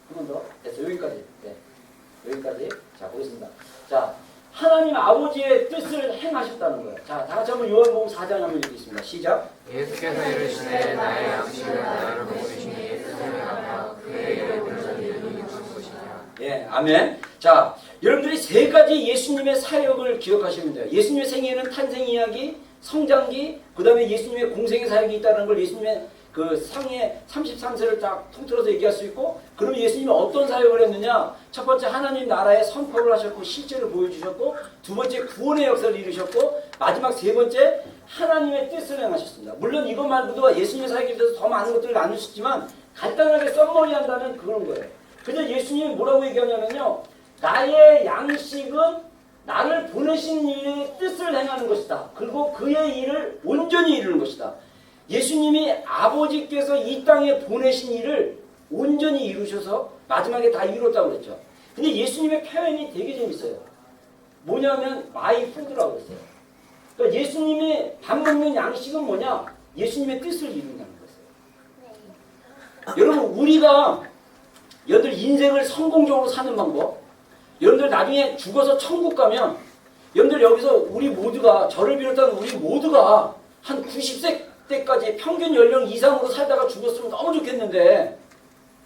한 번 더. 됐어. 여기까지. 네. 여기까지. 자, 보겠습니다. 자, 하나님 아버지의 뜻을 행하셨다는 거예요. 자, 다 같이 한번 요한복음 4장 한번 읽겠습니다. 시작. 예수께서 이르시되 나의 양식은 나를 보내신 이의 뜻을 행하며 그의 이름을 전하는 것이니라. 예, 아멘. 자, 여러분들이 세 가지 예수님의 사역을 기억하시면 돼요. 예수님의 생애는 탄생 이야기, 성장기, 그 다음에 예수님의 공생의 사역이 있다는 걸 예수님의 그 상해 33세를 딱 통틀어서 얘기할 수 있고, 그러면 예수님이 어떤 사역을 했느냐? 첫 번째 하나님 나라의 선포를 하셨고 실제로 보여주셨고, 두 번째 구원의 역사를 이루셨고, 마지막 세 번째 하나님의 뜻을 행하셨습니다. 물론 이것 말고도 예수님의 사역에 대해서 더 많은 것들을 나눌 수 있지만 간단하게 썸머리 한다면 그런 거예요. 그래서 예수님이 뭐라고 얘기하냐면요, 나의 양식은 나를 보내신 이의 뜻을 행하는 것이다. 그리고 그의 일을 온전히 이루는 것이다. 예수님이 아버지께서 이 땅에 보내신 일을 온전히 이루셔서 마지막에 다 이뤘다고 그랬죠. 근데 예수님의 표현이 되게 재밌어요. 뭐냐면 마이 푸드라고 그랬어요. 그러니까 예수님이 밥 먹는 양식은 뭐냐? 예수님의 뜻을 이룬다는 거예요. 여러분, 우리가 여러분들 인생을 성공적으로 사는 방법, 여러분들 나중에 죽어서 천국 가면 여러분들 여기서 우리 모두가, 저를 비롯한 우리 모두가 한 90세 때까지 평균 연령 이상으로 살다가 죽었으면 너무 좋겠는데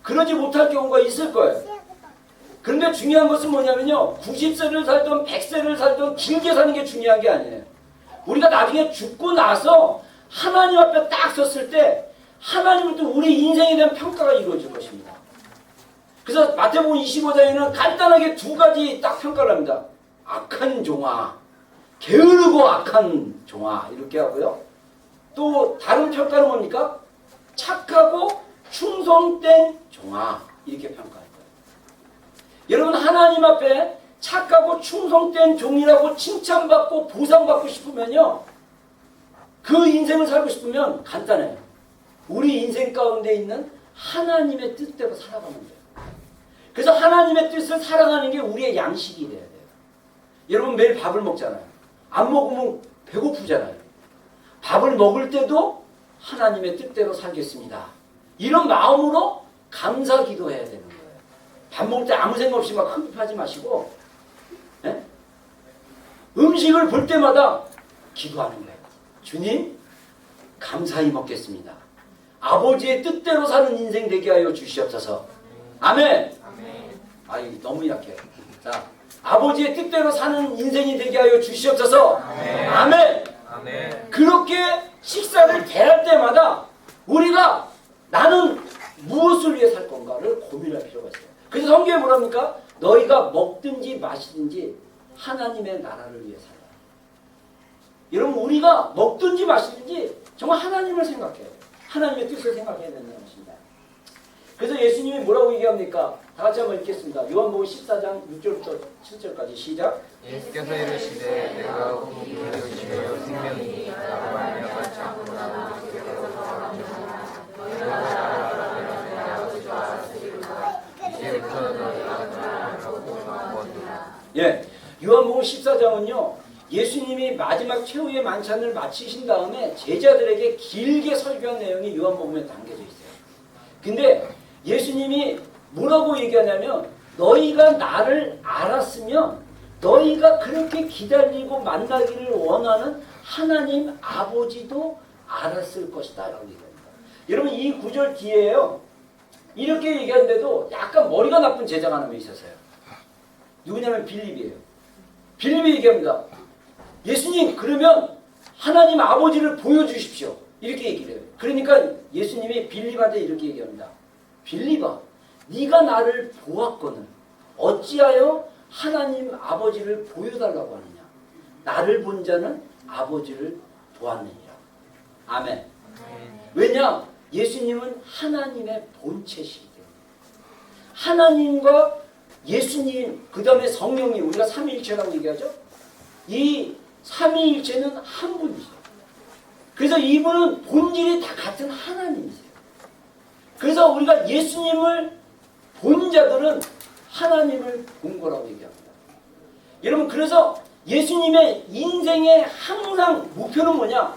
그러지 못할 경우가 있을 거예요. 그런데 중요한 것은 뭐냐면요, 90세를 살든 100세를 살든 길게 사는 게 중요한 게 아니에요. 우리가 나중에 죽고 나서 하나님 앞에 딱 섰을 때 하나님은 또 우리 인생에 대한 평가가 이루어질 것입니다. 그래서 마태복음 25장에는 간단하게 두 가지 딱 평가를 합니다. 악한 종아, 게으르고 악한 종아, 이렇게 하고요. 또 다른 평가는 뭡니까? 착하고 충성된 종아, 이렇게 평가할 거예요. 여러분, 하나님 앞에 착하고 충성된 종이라고 칭찬받고 보상받고 싶으면요, 그 인생을 살고 싶으면 간단해요. 우리 인생 가운데 있는 하나님의 뜻대로 살아가면 돼요. 그래서 하나님의 뜻을 살아가는 게 우리의 양식이 돼야 돼요. 여러분, 매일 밥을 먹잖아요. 안 먹으면 배고프잖아요. 밥을 먹을 때도 하나님의 뜻대로 살겠습니다. 이런 마음으로 감사 기도해야 되는 거예요. 밥 먹을 때 아무 생각 없이 막 흡입하지 마시고, 네? 음식을 볼 때마다 기도하는 거예요. 주님, 감사히 먹겠습니다. 아버지의 뜻대로 사는 인생 되게 하여 주시옵소서. 아멘. 아이, 너무 약해. 자, 아버지의 뜻대로 사는 인생이 되게 하여 주시옵소서. 아멘. 아멘. 그렇게 식사를 대할 때마다 우리가 나는 무엇을 위해 살 건가를 고민할 필요가 있어요. 그래서 성경에 뭐랍니까? 너희가 먹든지 마시든지 하나님의 나라를 위해 살아. 여러분, 우리가 먹든지 마시든지 정말 하나님을 생각해요. 하나님의 뜻을 생각해야 된다는 것입니다. 그래서 예수님이 뭐라고 얘기합니까? 다 같이 한번 읽겠습니다. 요한복음 14장 6절부터 7절까지 시작. 예수께서 이르시되 내가 공의를 지으여 생명이 있다고 말미암아 참고 나도 주께로서 이제부터 너희가 나라고 구원하리라. 예, 요한복음 14장은요, 예수님이 마지막 최후의 만찬을 마치신 다음에 제자들에게 길게 설교한 내용이 요한복음에 담겨져 있어요. 근데 예수님이 뭐라고 얘기하냐면, 너희가 나를 알았으면 너희가 그렇게 기다리고 만나기를 원하는 하나님 아버지도 알았을 것이다 라고 얘기합니다. 여러분, 이 구절 뒤에요, 이렇게 얘기하는데도 약간 머리가 나쁜 제자가 하나 있었어요. 누구냐면 빌립이에요. 빌립이 얘기합니다. 예수님, 그러면 하나님 아버지를 보여주십시오. 이렇게 얘기를 해요. 그러니까 예수님이 빌립한테 이렇게 얘기합니다. 빌립아, 네가 나를 보았거늘 어찌하여 하나님 아버지를 보여달라고 하느냐. 나를 본 자는 아버지를 보았느니라. 아멘. 왜냐? 예수님은 하나님의 본체시기 때문에. 하나님과 예수님, 그 다음에 성령님, 우리가 삼위일체라고 얘기하죠. 이 삼위일체는 한 분이죠. 그래서 이분은 본질이 다 같은 하나님이세요. 그래서 우리가 예수님을 본 자들은 하나님을 본 거라고 얘기합니다. 여러분, 그래서 예수님의 인생의 항상 목표는 뭐냐?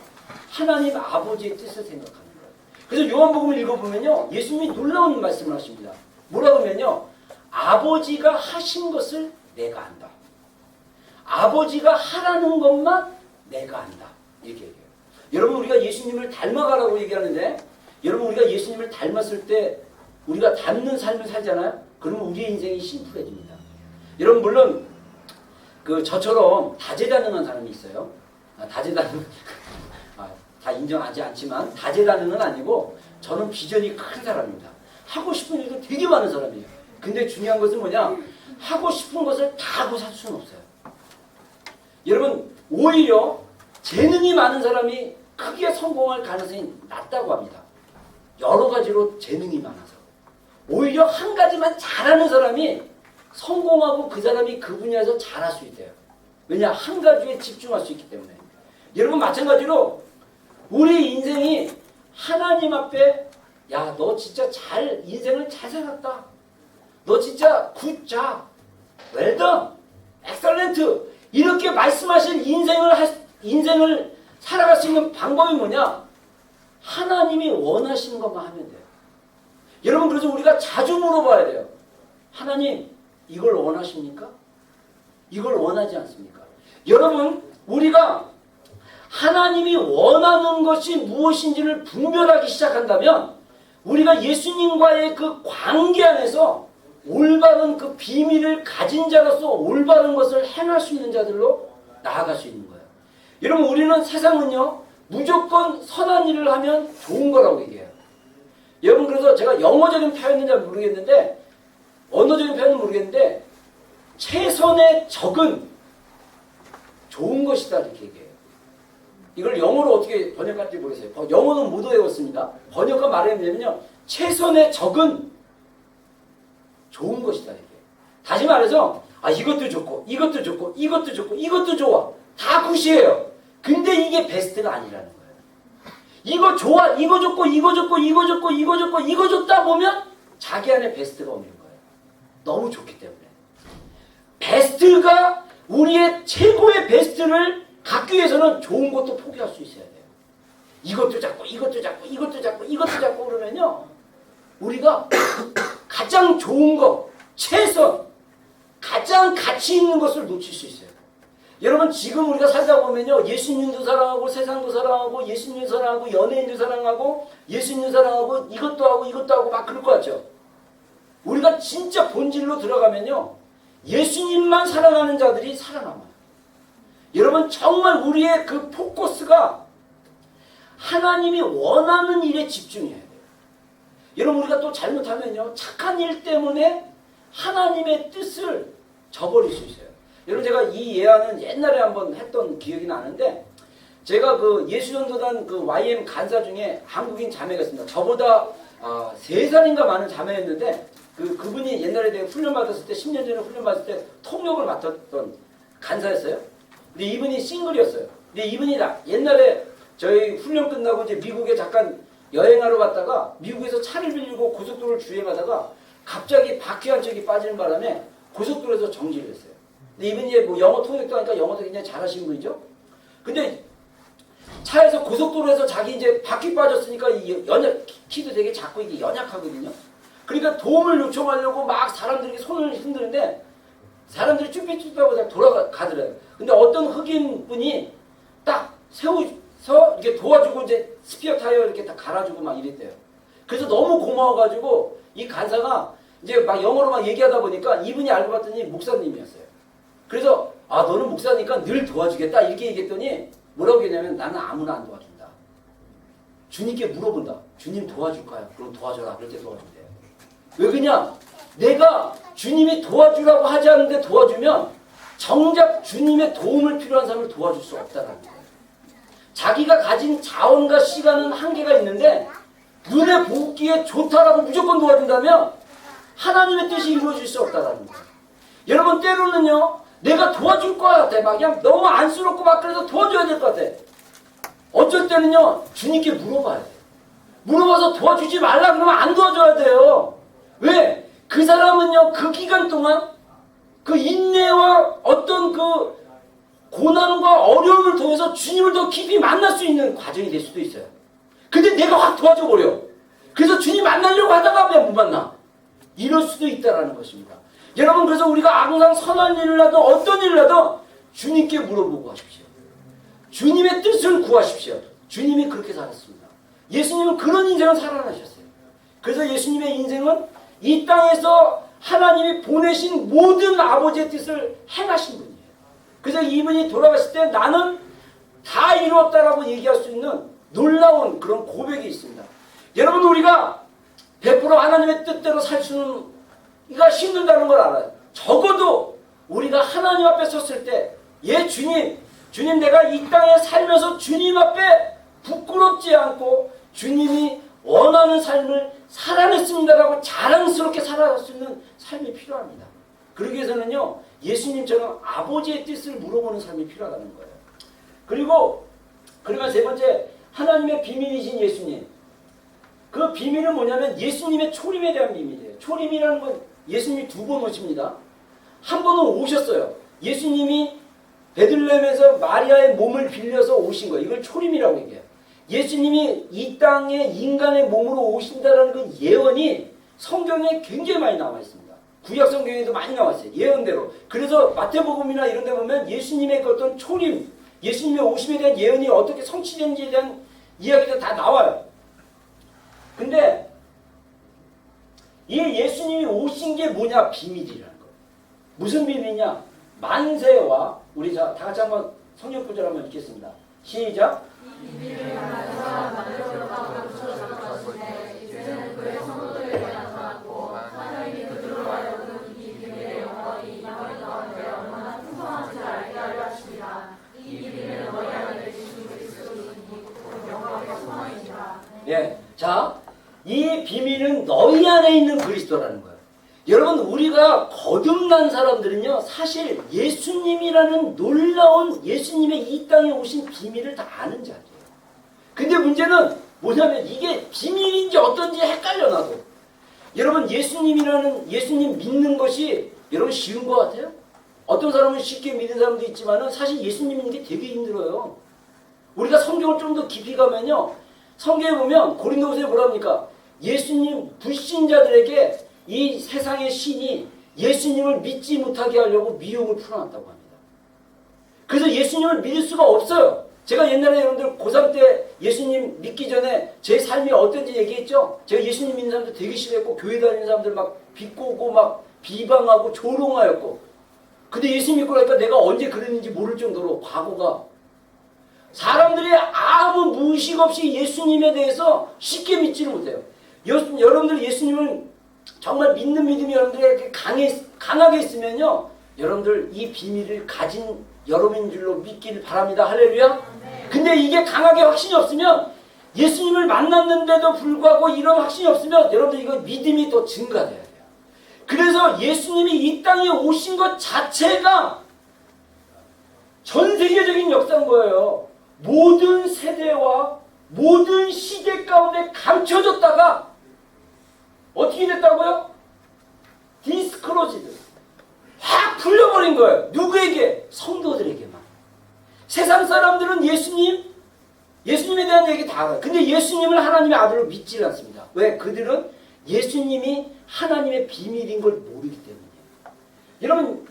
하나님 아버지의 뜻을 생각하는 거예요. 그래서 요한복음을 읽어보면요, 예수님이 놀라운 말씀을 하십니다. 뭐라고 하면요. 아버지가 하신 것을 내가 안다. 아버지가 하라는 것만 내가 안다. 이렇게 얘기해요. 여러분 우리가 예수님을 닮아가라고 얘기하는데 여러분 우리가 예수님을 닮았을 때 우리가 닮는 삶을 살잖아요. 그러면 우리의 인생이 심플해집니다. 여러분 물론 그 저처럼 다재다능한 사람이 있어요. 다재다능 다 인정하지 않지만 다재다능은 아니고 저는 비전이 큰 사람입니다. 하고 싶은 일도 되게 많은 사람이에요. 근데 중요한 것은 뭐냐? 하고 싶은 것을 다 하고 살 수는 없어요. 여러분 오히려 재능이 많은 사람이 크게 성공할 가능성이 낮다고 합니다. 여러 가지로 재능이 많아서. 오히려 한 가지만 잘하는 사람이 성공하고 그 사람이 그 분야에서 잘할 수 있대요. 왜냐? 한 가지에 집중할 수 있기 때문에. 여러분 마찬가지로 우리 인생이 하나님 앞에 야, 너 진짜 인생을 잘 살았다. 너 진짜 굿잡, 웰던, 엑설런트 이렇게 말씀하신 인생을 살아갈 수 있는 방법이 뭐냐? 하나님이 원하시는 것만 하면 돼요. 여러분 그래서 우리가 자주 물어봐야 돼요. 하나님 이걸 원하십니까? 이걸 원하지 않습니까? 여러분 우리가 하나님이 원하는 것이 무엇인지를 분별하기 시작한다면 우리가 예수님과의 그 관계 안에서 올바른 그 비밀을 가진 자로서 올바른 것을 행할 수 있는 자들로 나아갈 수 있는 거예요. 여러분 우리는 세상은요 무조건 선한 일을 하면 좋은 거라고 얘기해요. 여러분 그래서 제가 영어적인 표현인지 모르겠는데 언어적인 표현은 모르겠는데 최선의 적은 좋은 것이다 이렇게 얘기해요. 이걸 영어로 어떻게 번역할지 모르겠어요. 영어는 못 외웠습니다. 번역한 말이 뭐냐면요. 최선의 적은 좋은 것이다 이렇게. 다시 말해서 이것도 좋고 이것도 좋고 이것도 좋고 이것도 좋아. 다 굿이에요. 근데 이게 베스트가 아니라는 거예요. 이거 좋아, 이거 좋고 이거 좋고 이거 좋고 이거 좋고 이거 좋다 보면 자기 안에 베스트가 없는 거예요. 너무 좋기 때문에. 베스트가 우리의 최고의 베스트를 갖기 위해서는 좋은 것도 포기할 수 있어야 돼요. 이것도 잡고 이것도 잡고 이것도 잡고 이것도 잡고 그러면요. 우리가 가장 좋은 것, 최선, 가장 가치 있는 것을 놓칠 수 있어요. 여러분 지금 우리가 살다 보면요. 예수님도 사랑하고 세상도 사랑하고 예수님 사랑하고 연예인도 사랑하고 예수님 사랑하고 이것도 하고 막 그럴 것 같죠. 우리가 진짜 본질로 들어가면요. 예수님만 사랑하는 자들이 살아남아요. 여러분 정말 우리의 그 포커스가 하나님이 원하는 일에 집중해야 돼요. 여러분 우리가 또 잘못하면요. 착한 일 때문에 하나님의 뜻을 저버릴 수 있어요. 여러분 제가 이 예화는 옛날에 한번 했던 기억이 나는데 제가 그 예수전도단 그 YM 간사 중에 한국인 자매가 있습니다. 저보다 3살인가 많은 자매였는데 그분이 옛날에 내가 훈련받았을 때 10년 전에 훈련받았을 때 통역을 맡았던 간사였어요. 근데 이분이 싱글이었어요. 근데 이분이 옛날에 저희 훈련 끝나고 이제 미국에 잠깐 여행하러 갔다가 미국에서 차를 빌리고 고속도로를 주행하다가 갑자기 바퀴 한 척이 빠지는 바람에 고속도로에서 정지를 했어요. 근데 이분이 뭐 영어 통역도 하니까 영어도 굉장히 잘하시는 분이죠. 근데 차에서 고속도로에서 자기 이제 바퀴 빠졌으니까 이 키도 되게 작고 이게 연약하거든요. 그러니까 도움을 요청하려고 막 사람들에게 손을 흔드는데 사람들이 쭈삣쭈삣하고 돌아가더래요. 근데 어떤 흑인 분이 딱 세워서 이렇게 도와주고 이제 스피어 타이어 이렇게 다 갈아주고 막 이랬대요. 그래서 너무 고마워가지고 이 간사가 이제 막 영어로 막 얘기하다 보니까 이분이 알고 봤더니 목사님이었어요. 그래서 너는 목사니까 늘 도와주겠다 이렇게 얘기했더니 뭐라고 했냐면 나는 아무나 안 도와준다. 주님께 물어본다. 주님 도와줄까요? 그럼 도와줘라. 그럴 때 도와준대요. 왜 그러냐? 내가 주님이 도와주라고 하지 않는데 도와주면 정작 주님의 도움을 필요한 사람을 도와줄 수 없다는 거예요. 자기가 가진 자원과 시간은 한계가 있는데 눈에 보기에 좋다라고 무조건 도와준다면 하나님의 뜻이 이루어질 수 없다는 거예요. 여러분 때로는요. 내가 도와줄 것 같아. 막 그냥 너무 안쓰럽고 막 그래서 도와줘야 될 것 같아. 어쩔 때는요. 주님께 물어봐야 돼. 물어봐서 도와주지 말라 그러면 안 도와줘야 돼요. 왜? 그 사람은요. 그 기간 동안 그 인내와 어떤 그 고난과 어려움을 통해서 주님을 더 깊이 만날 수 있는 과정이 될 수도 있어요. 근데 내가 확 도와줘 버려. 그래서 주님 만나려고 하다가 왜 못 만나? 이럴 수도 있다라는 것입니다. 여러분, 그래서 우리가 항상 선한 일을 하든 어떤 일을 하든 주님께 물어보고 하십시오. 주님의 뜻을 구하십시오. 주님이 그렇게 살았습니다. 예수님은 그런 인생을 살아나셨어요. 그래서 예수님의 인생은 이 땅에서 하나님이 보내신 모든 아버지의 뜻을 행하신 분이에요. 그래서 이분이 돌아가실 때 나는 다 이루었다라고 얘기할 수 있는 놀라운 그런 고백이 있습니다. 여러분, 우리가 100% 하나님의 뜻대로 살 수는 이가 힘들다는 걸 알아요. 적어도 우리가 하나님 앞에 섰을 때, 예, 주님 내가 이 땅에 살면서 주님 앞에 부끄럽지 않고 주님이 원하는 삶을 살아냈습니다라고 자랑스럽게 살아갈 수 있는 삶이 필요합니다. 그러기 위해서는요, 예수님처럼 아버지의 뜻을 물어보는 삶이 필요하다는 거예요. 그리고 그러면 세 번째, 하나님의 비밀이신 예수님. 그 비밀은 뭐냐면 예수님의 초림에 대한 비밀이에요. 초림이라는 건 예수님이 두 번 오십니다. 한 번은 오셨어요. 예수님이 베들레헴에서 마리아의 몸을 빌려서 오신 거예요. 이걸 초림이라고 얘기해요. 예수님이 이 땅에 인간의 몸으로 오신다는 그 예언이 성경에 굉장히 많이 나와 있습니다. 구약 성경에도 많이 나와 있어요. 예언대로. 그래서 마태복음이나 이런 데 보면 예수님의 그 어떤 초림, 예수님의 오심에 대한 예언이 어떻게 성취된지에 대한 이야기가 다 나와요. 근데 이 예수님이 오신 게 뭐냐? 비밀이라는 거예요. 무슨 비밀이냐? 만세와, 우리 다 같이 한번 성경 구절 한번 읽겠습니다. 시작. 예, 자, 이 비밀은 너희 안에 있는 그리스도라는 거예요. 여러분, 우리가 거듭난 사람들은요, 사실 예수님이라는 놀라운 예수님의 이 땅에 오신 비밀을 다 아는 자리예요. 근데 문제는 뭐냐면 이게 비밀인지 어떤지 헷갈려 나도. 여러분, 예수님 믿는 것이 여러분 쉬운 것 같아요? 어떤 사람은 쉽게 믿는 사람도 있지만은 사실 예수님 믿는 게 되게 힘들어요. 우리가 성경을 좀 더 깊이 가면요, 성경에 보면 고린도후서에 뭐랍니까? 예수님 불신자들에게 이 세상의 신이 예수님을 믿지 못하게 하려고 미혹을 풀어놨다고 합니다. 그래서 예수님을 믿을 수가 없어요. 제가 옛날에 여러분들 고3 때 예수님 믿기 전에 제 삶이 어떤지 얘기했죠? 제가 예수님 믿는 사람들 되게 싫어했고 교회 다니는 사람들 막 비꼬고 막 비방하고 조롱하였고, 근데 예수님 믿고 나니까 내가 언제 그랬는지 모를 정도로 과거가, 사람들이 아무 무의식 없이 예수님에 대해서 쉽게 믿지를 못해요. 여러분들 예수님을 정말 믿는 믿음이 여러분들에게 강하게 있으면요, 여러분들 이 비밀을 가진 여러분인 줄로 믿기를 바랍니다. 할렐루야. 근데 이게 강하게 확신이 없으면, 예수님을 만났는데도 불구하고 이런 확신이 없으면 여러분들 이거 믿음이 더 증가돼야 돼요. 그래서 예수님이 이 땅에 오신 것 자체가 전 세계적인 역사인 거예요. 모든 세대와 모든 시대 가운데 감춰졌다가 어떻게 됐다고요? 디스크로지드, 확 풀려버린 거예요. 누구에게? 성도들에게만. 세상 사람들은 예수님에 대한 얘기 다 알아요. 근데 예수님을 하나님의 아들로 믿지 않습니다. 왜? 그들은 예수님이 하나님의 비밀인 걸 모르기 때문이에요. 여러분,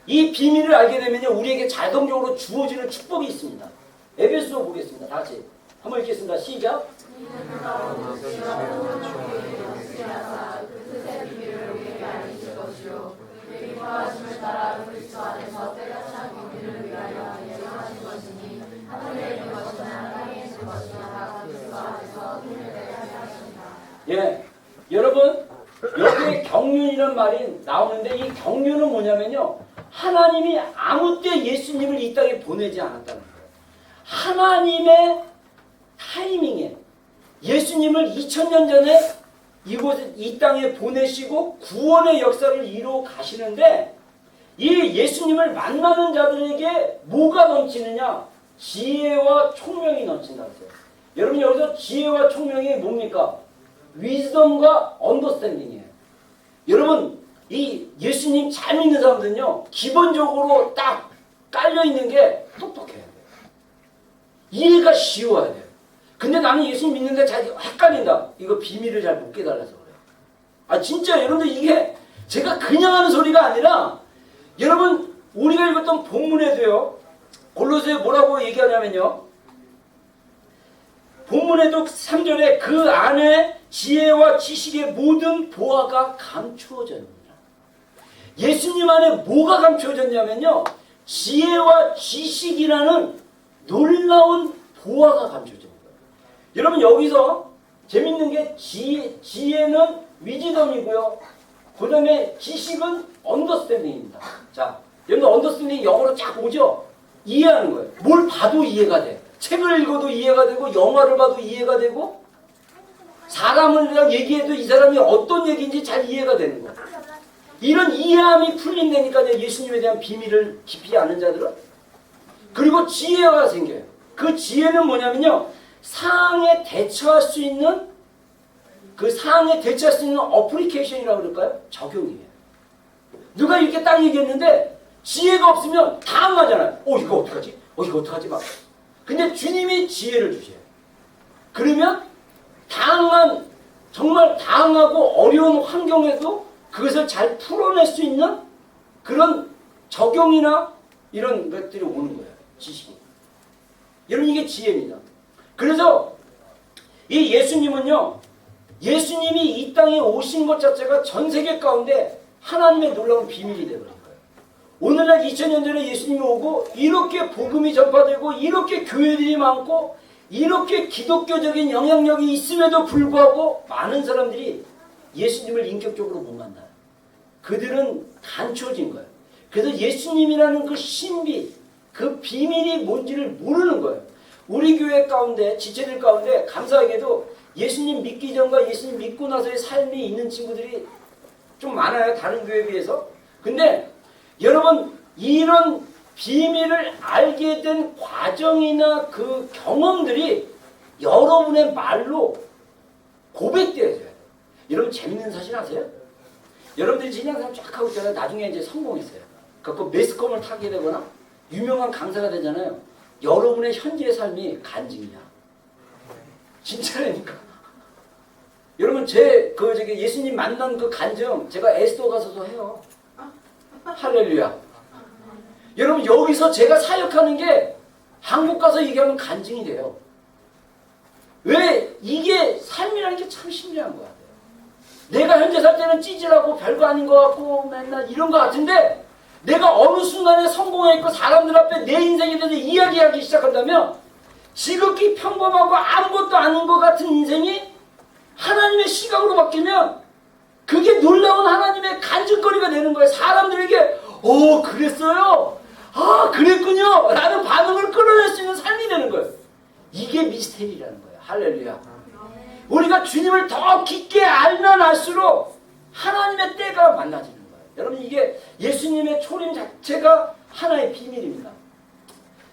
이 비밀을 알게 되면요, 우리에게 자동적으로 주어지는 축복이 있습니다. 에베소서 보겠습니다. 다 같이 한번 읽겠습니다. 시작. 예, 여러분, 여기에 경륜이라는 말이 나오는데 이 경륜은 뭐냐면요, 하나님이 아무 때 예수님을 이 땅에 보내지 않았다는 거예요. 하나님의 타이밍에 예수님을 2000년 전에 이 땅에 보내시고 구원의 역사를 이루어 가시는데, 이 예수님을 만나는 자들에게 뭐가 넘치느냐? 지혜와 총명이 넘친다고 했어요. 여러분, 여기서 지혜와 총명이 뭡니까? 위즈덤과 언더스탠딩이에요. 여러분, 이 예수님 잘 믿는 사람들은요, 기본적으로 딱 깔려있는 게 똑똑해야 돼요. 이해가 쉬워야 돼요. 근데 나는 예수님 믿는데 잘 헷갈린다. 이거 비밀을 잘 못 깨달아서 그래요. 아 진짜 여러분들 이게 제가 그냥 하는 소리가 아니라 여러분 우리가 읽었던 본문에도요. 골로새에 뭐라고 얘기하냐면요. 본문에도 3절에 그 안에 지혜와 지식의 모든 보화가 감추어졌느니라. 예수님 안에 뭐가 감추어졌냐면요. 지혜와 지식이라는 놀라운 보화가 감춰진 거예요. 여러분 여기서 재밌는 게 지혜는 위즈덤이고요. 그 다음에 지식은 언더스탠딩입니다. 자, 여러분 언더스탠딩 영어로 쫙 오죠? 이해하는 거예요. 뭘 봐도 이해가 돼. 책을 읽어도 이해가 되고 영화를 봐도 이해가 되고 사람을 얘기해도 이 사람이 어떤 얘기인지 잘 이해가 되는 거예요. 이런 이해함이 풀린다니까요. 예수님에 대한 비밀을 깊이 아는 자들은. 그리고 지혜가 생겨요. 그 지혜는 뭐냐면요. 상황에 대처할 수 있는 그 상황에 대처할 수 있는 어플리케이션이라고 그럴까요? 적용이에요. 누가 이렇게 딱 얘기했는데 지혜가 없으면 당황하잖아요. 이거 어떡하지? 이거 어떡하지? 막. 근데 주님이 지혜를 주세요. 그러면 정말 당황하고 어려운 환경에도 그것을 잘 풀어낼 수 있는 그런 적용이나 이런 것들이 오는 거예요. 지식이. 여러분 이게 지혜입니다. 그래서 이 예수님은요. 예수님이 이 땅에 오신 것 자체가 전 세계 가운데 하나님의 놀라운 비밀이 되어버린 거예요. 오늘날 2000년 전에 예수님이 오고 이렇게 복음이 전파되고 이렇게 교회들이 많고 이렇게 기독교적인 영향력이 있음에도 불구하고 많은 사람들이 예수님을 인격적으로 못 만나요. 그들은 감춰진 거예요. 그래서 예수님이라는 그 신비, 그 비밀이 뭔지를 모르는 거예요. 우리 교회 가운데, 지체들 가운데 감사하게도 예수님 믿기 전과 예수님 믿고 나서의 삶이 있는 친구들이 좀 많아요. 다른 교회에 비해서. 근데 여러분 이런 비밀을 알게 된 과정이나 그 경험들이 여러분의 말로 고백되어져요. 여러분 재밌는 사실 아세요? 여러분들이 신앙생활 쫙 하고 있잖아요. 나중에 이제 성공했어요. 그 매스컴을 타게 되거나 유명한 강사가 되잖아요. 여러분의 현재의 삶이 간증이야. 진짜라니까. 여러분 예수님 만난 그 간증 제가 에스더 가서도 해요. 할렐루야. 여러분 여기서 제가 사역하는 게 한국 가서 얘기하면 간증이 돼요. 왜? 이게 삶이라는 게 참 신기한 거야. 내가 현재 살 때는 찌질하고 별거 아닌 것 같고 맨날 이런 것 같은데 내가 어느 순간에 성공했고 사람들 앞에 내 인생에 대해서 이야기하기 시작한다면 지극히 평범하고 아무것도 아닌 것 같은 인생이 하나님의 시각으로 바뀌면 그게 놀라운 하나님의 간증거리가 되는 거예요. 사람들에게 그랬어요? 아 그랬군요 라는 반응을 끌어낼 수 있는 삶이 되는 거예요. 이게 미스테리라는 거예요. 할렐루야. 우리가 주님을 더 깊게 알면 알수록 하나님의 때가 만나지는 거예요. 여러분 이게 예수님의 초림 자체가 하나의 비밀입니다.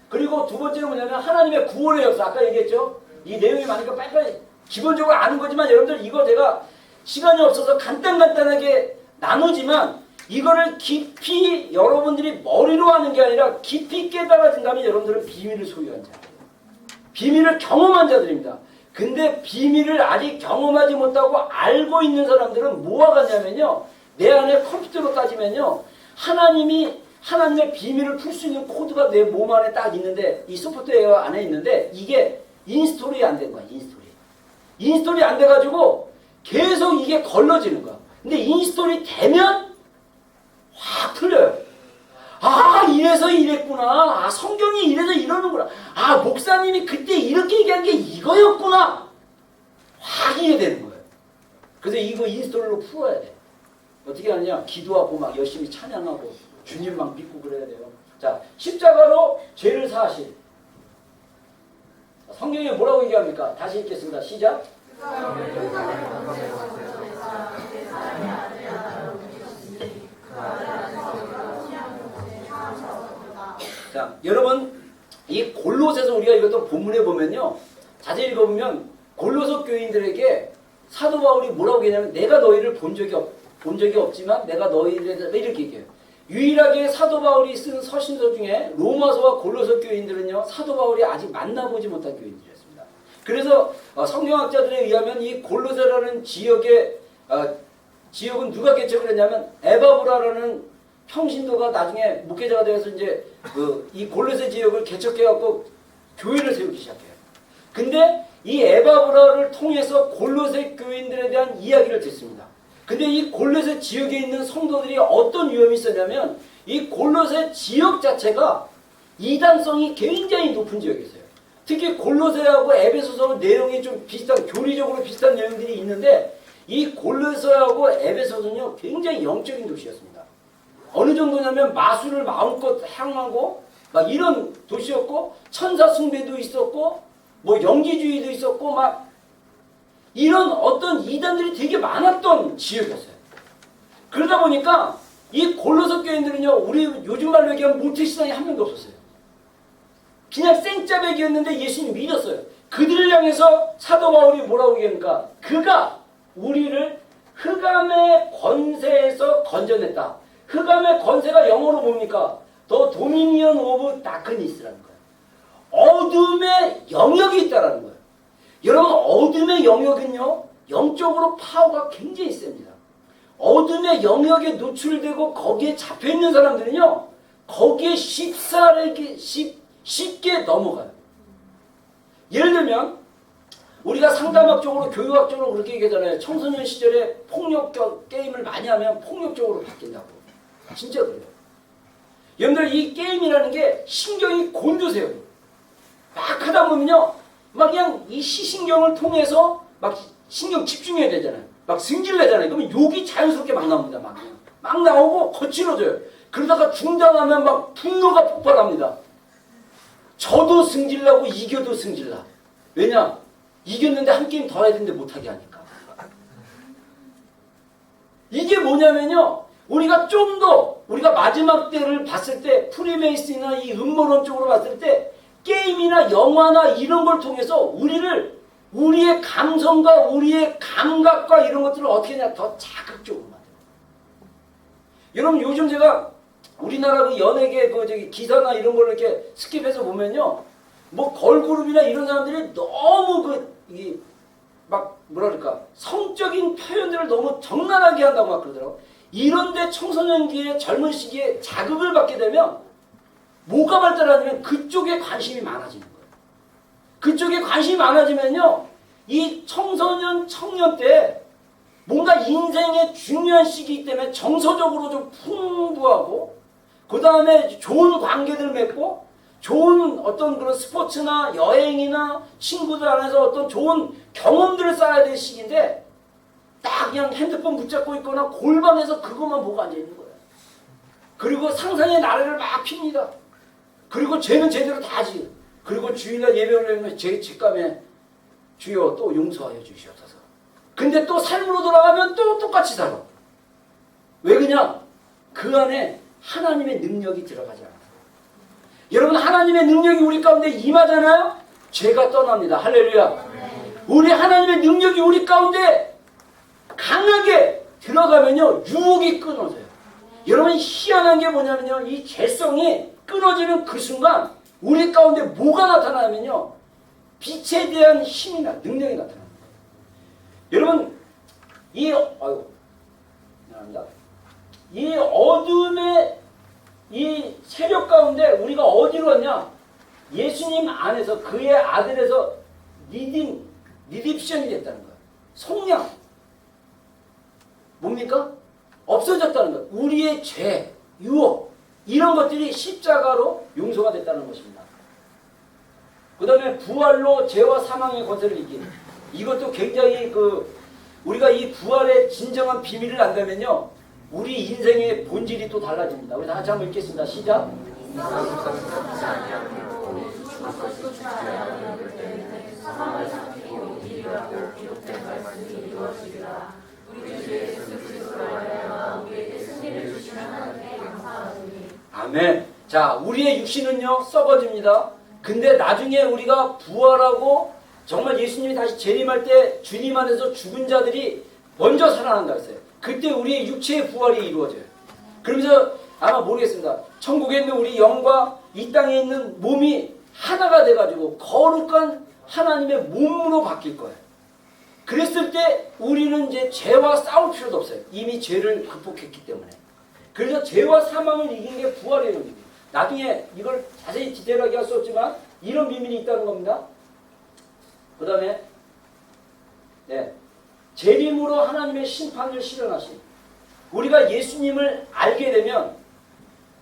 그리고 두 번째는 뭐냐면 하나님의 구원의 역사. 아까 얘기했죠. 이 내용이 많으니까 빨리빨리 기본적으로 아는 거지만 여러분들 이거 제가 시간이 없어서 간단하게 나누지만 이거를 깊이 여러분들이 머리로 하는 게 아니라 깊이 깨달아진다면 여러분들은 비밀을 소유한 자예요. 비밀을 경험한 자들입니다. 근데 비밀을 아직 경험하지 못하고 알고 있는 사람들은 뭐와 같냐면요. 내 안에 컴퓨터로 따지면요. 하나님의 비밀을 풀 수 있는 코드가 내 몸 안에 딱 있는데 이 소프트웨어 안에 있는데 이게 인스톨이 안 된 거야. 인스톨이 안 돼가지고 계속 이게 걸러지는 거야. 근데 인스톨이 되면 확 틀려요. 이래서 이랬구나. 성경이 이래서 이러는구나. 목사님이 그때 이렇게 얘기한 게 이거였구나. 확 이해되는 거예요. 그래서 이거 인스톨로 풀어야 돼. 어떻게 하느냐? 기도하고 막 열심히 찬양하고 주님 막 믿고 그래야 돼요. 자, 십자가로 죄를 사하신. 성경에 뭐라고 얘기합니까? 다시 읽겠습니다. 시작. 자, 여러분 이 골로새서 우리가 읽었던 본문에 보면요. 자세히 읽어보면 골로새 교인들에게 사도 바울이 뭐라고 얘기하냐면 내가 너희를 본 적이 없지만 내가 너희를 이렇게 얘기해요. 유일하게 사도 바울이 쓴 서신서 중에 로마서와 골로새 교인들은요. 사도 바울이 아직 만나보지 못한 교인들이었습니다. 그래서 성경학자들에 의하면 이 골로새라는 지역의 지역은 누가 개척을 했냐면 에바브라라는 평신도가 나중에 목회자가 되어서 이제 이 골로새 지역을 개척해갖고 교회를 세우기 시작해요. 근데 이 에바브라를 통해서 골로새 교인들에 대한 이야기를 듣습니다. 근데 이 골로새 지역에 있는 성도들이 어떤 위험이 있었냐면 이 골로새 지역 자체가 이단성이 굉장히 높은 지역이었어요. 특히 골로새하고 에베소서 내용이 좀 비슷한, 교리적으로 비슷한 내용들이 있는데 이 골로새하고 에베소서는요 굉장히 영적인 도시였습니다. 어느 정도냐면 마술을 마음껏 향하고 막 이런 도시였고 천사 숭배도 있었고 뭐 영지주의도 있었고 막 이런 어떤 이단들이 되게 많았던 지역이었어요. 그러다 보니까 이 골로새 교인들은요 우리 요즘 말로 얘기하면 모태신앙이 한 명도 없었어요. 그냥 생짜배기였는데 예수님 믿었어요. 그들을 향해서 사도 바울이 뭐라고 얘기합니까? 그가 우리를 흑암의 권세에서 건져냈다. 흑암의 권세가 영어로 뭡니까? The Dominion of Darkness라는 거예요. 어둠의 영역이 있다라는 거예요. 여러분 어둠의 영역은요 영적으로 파워가 굉장히 셉니다. 어둠의 영역에 노출되고 거기에 잡혀있는 사람들은요 거기에 쉽게 넘어가요. 예를 들면 우리가 상담학적으로 교육학적으로 그렇게 얘기하잖아요. 청소년 시절에 폭력 게임을 많이 하면 폭력적으로 바뀐다고. 진짜 그래요. 여러분들 이 게임이라는 게 신경이 곤두세요. 막 하다 보면요 막 그냥 이 시신경을 통해서 막 신경 집중해야 되잖아요. 막 승질내잖아요. 그러면 욕이 자연스럽게 막 나옵니다. 막 나오고 거칠어져요. 그러다가 중단하면 막 분노가 폭발합니다. 저도 승질나고 이겨도 승질나. 왜냐? 이겼는데 한 게임 더 해야 되는데 못하게 하니까. 이게 뭐냐면요. 우리가 좀 더 우리가 마지막 때를 봤을 때 프리메이슨이나 이 음모론 쪽으로 봤을 때 게임이나 영화나 이런 걸 통해서 우리의 감성과 우리의 감각과 이런 것들을 어떻게 하냐 더 자극적으로 만들어요. 여러분 요즘 제가 우리나라 그 연예계 기사나 이런 걸 이렇게 스킵해서 보면요, 뭐 걸그룹이나 이런 사람들이 너무 막 뭐랄까 성적인 표현들을 너무 적나라하게 한다고 막 그러더라고. 이런데 청소년기에 젊은 시기에 자극을 받게 되면 뭐가 발달하냐면 그쪽에 관심이 많아지는 거예요. 그쪽에 관심이 많아지면요, 이 청소년 청년 때 뭔가 인생의 중요한 시기이기 때문에 정서적으로 좀 풍부하고 그 다음에 좋은 관계들 맺고 좋은 어떤 그런 스포츠나 여행이나 친구들 안에서 어떤 좋은 경험들을 쌓아야 될 시기인데 딱 그냥 핸드폰 붙잡고 있거나 골방에서 그것만 보고 앉아있는 거예요. 그리고 상상의 나래를 막 핍니다. 그리고 죄는 제대로 다 하지. 그리고 주일날 예배를 하면 제 직감에 주여 또 용서하여 주시옵소서. 근데 또 삶으로 돌아가면 또 똑같이 살아. 왜 그냥 그 안에 하나님의 능력이 들어가지 않아요. 여러분 하나님의 능력이 우리 가운데 임하잖아요. 죄가 떠납니다. 할렐루야. 우리 하나님의 능력이 우리 가운데 강하게 들어가면요 유혹이 끊어져요. 여러분 희한한 게 뭐냐면요, 이 죄성이 끊어지는 그 순간 우리 가운데 뭐가 나타나면요 빛에 대한 힘이나 능력이 나타납니다. 여러분 이 이 어둠의 이 세력 가운데 우리가 어디로 왔냐? 예수님 안에서 그의 아들에서 리딥션이 됐다는 거예요. 속량. 뭡니까? 없어졌다는 거예요. 우리의 죄, 유혹 이런 것들이 십자가로 용서가 됐다는 것입니다. 그 다음에 부활로 죄와 사망의 권세를 이기는, 이것도 굉장히 우리가 이 부활의 진정한 비밀을 안다면요 우리 인생의 본질이 또 달라집니다. 우리 다 같이 한번 읽겠습니다. 시작. 아멘. 자, 우리의 육신은요 썩어집니다. 근데 나중에 우리가 부활하고 정말 예수님이 다시 재림할 때 주님 안에서 죽은 자들이 먼저 살아난다 했어요. 그때 우리의 육체의 부활이 이루어져요. 그러면서 아마 모르겠습니다. 천국에 있는 우리 영과 이 땅에 있는 몸이 하나가 돼가지고 거룩한 하나님의 몸으로 바뀔 거예요. 그랬을 때 우리는 이제 죄와 싸울 필요도 없어요. 이미 죄를 극복했기 때문에. 그래서 죄와 사망을 이긴 게 부활의 영입니다. 나중에 이걸 자세히 디테일하게 할 수 없지만 이런 비밀이 있다는 겁니다. 그 다음에 재림으로 하나님의 심판을 실현하신, 우리가 예수님을 알게 되면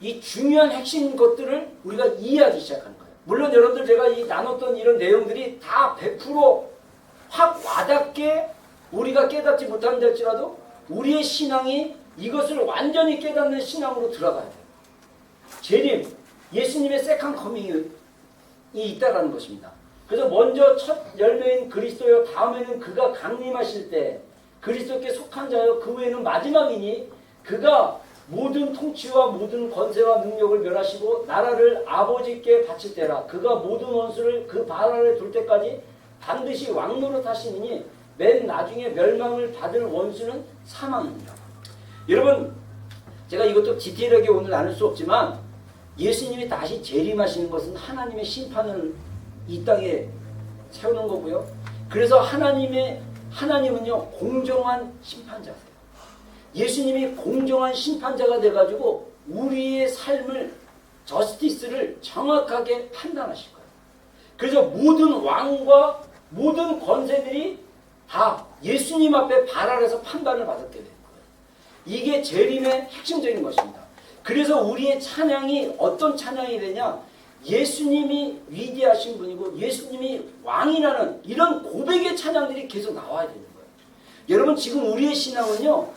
이 중요한 핵심 것들을 우리가 이해하기 시작하는 거예요. 물론 여러분들 제가 이 나눴던 이런 내용들이 다 100% 확 와닿게 우리가 깨닫지 못한다 할지라도 우리의 신앙이 이것을 완전히 깨닫는 신앙으로 들어가야 돼요. 재림, 예수님의 세컨 커밍이 있다라는 것입니다. 그래서 먼저 첫 열매인 그리스도요, 다음에는 그가 강림하실 때 그리스도께 속한 자요, 그 후에는 마지막이니 그가 모든 통치와 모든 권세와 능력을 멸하시고 나라를 아버지께 바칠 때라. 그가 모든 원수를 그 발 아래 둘 때까지 반드시 왕노릇 하시니 맨 나중에 멸망을 받을 원수는 사망입니다. 여러분, 제가 이것도 디테일하게 오늘 나눌 수 없지만 예수님이 다시 재림하시는 것은 하나님의 심판을 이 땅에 세우는 거고요. 그래서 하나님은요, 공정한 심판자세요. 예수님이 공정한 심판자가 돼가지고 우리의 삶을, 저스티스를 정확하게 판단하실 거예요. 그래서 모든 왕과 모든 권세들이 다 예수님 앞에 발 아래서 판단을 받게 되는 거예요. 이게 재림의 핵심적인 것입니다. 그래서 우리의 찬양이 어떤 찬양이 되냐? 예수님이 위대하신 분이고 예수님이 왕이라는 이런 고백의 찬양들이 계속 나와야 되는 거예요. 여러분, 지금 우리의 신앙은요,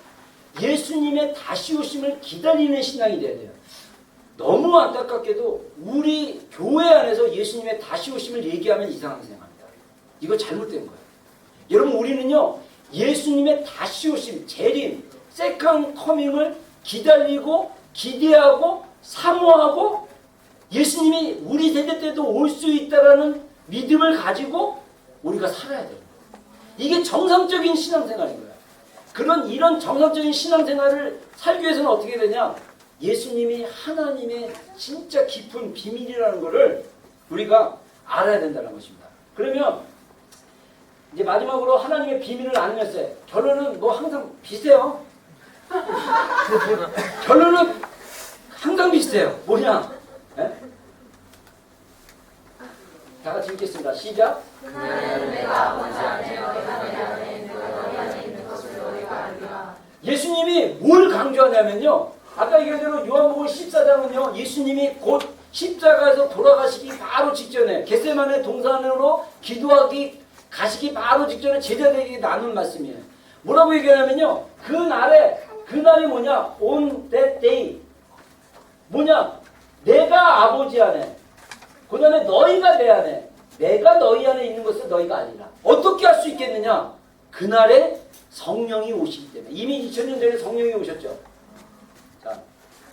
예수님의 다시 오심을 기다리는 신앙이 돼야 돼요. 너무 안타깝게도 우리 교회 안에서 예수님의 다시 오심을 얘기하면 이상하게 생각합니다. 이거 잘못된 거예요. 여러분, 우리는요, 예수님의 다시 오심, 재림, 세컨 커밍을 기다리고 기대하고 사모하고 예수님이 우리 세대 때도 올 수 있다라는 믿음을 가지고 우리가 살아야 돼요. 이게 정상적인 신앙생활인 거예요. 이런 정상적인 신앙생활을 살기 위해서는 어떻게 되냐? 예수님이 하나님의 진짜 깊은 비밀이라는 것을 우리가 알아야 된다는 것입니다. 그러면 이제 마지막으로 하나님의 비밀을 알면서 결론은 뭐 항상 비슷해요. 결론은 항상 비슷해요. 뭐냐? 네? 다 같이 읽겠습니다. 시작. 예수님이 뭘 강조하냐면요, 아까 얘기한 대로 요한복음 14장은요, 예수님이 곧 십자가에서 돌아가시기 바로 직전에 겟세마네 동산으로 기도하기 가시기 바로 직전에 제자들에게 나눈 말씀이에요. 뭐라고 얘기하냐면요, 그날이 뭐냐? On that day. 뭐냐? 내가 아버지 안에, 그 다음에 너희가 내 안에, 내가 너희 안에 있는 것을 너희가 아니라. 어떻게 할 수 있겠느냐? 그날에 성령이 오시기 때문에. 이미 2000년 전에 성령이 오셨죠. 자,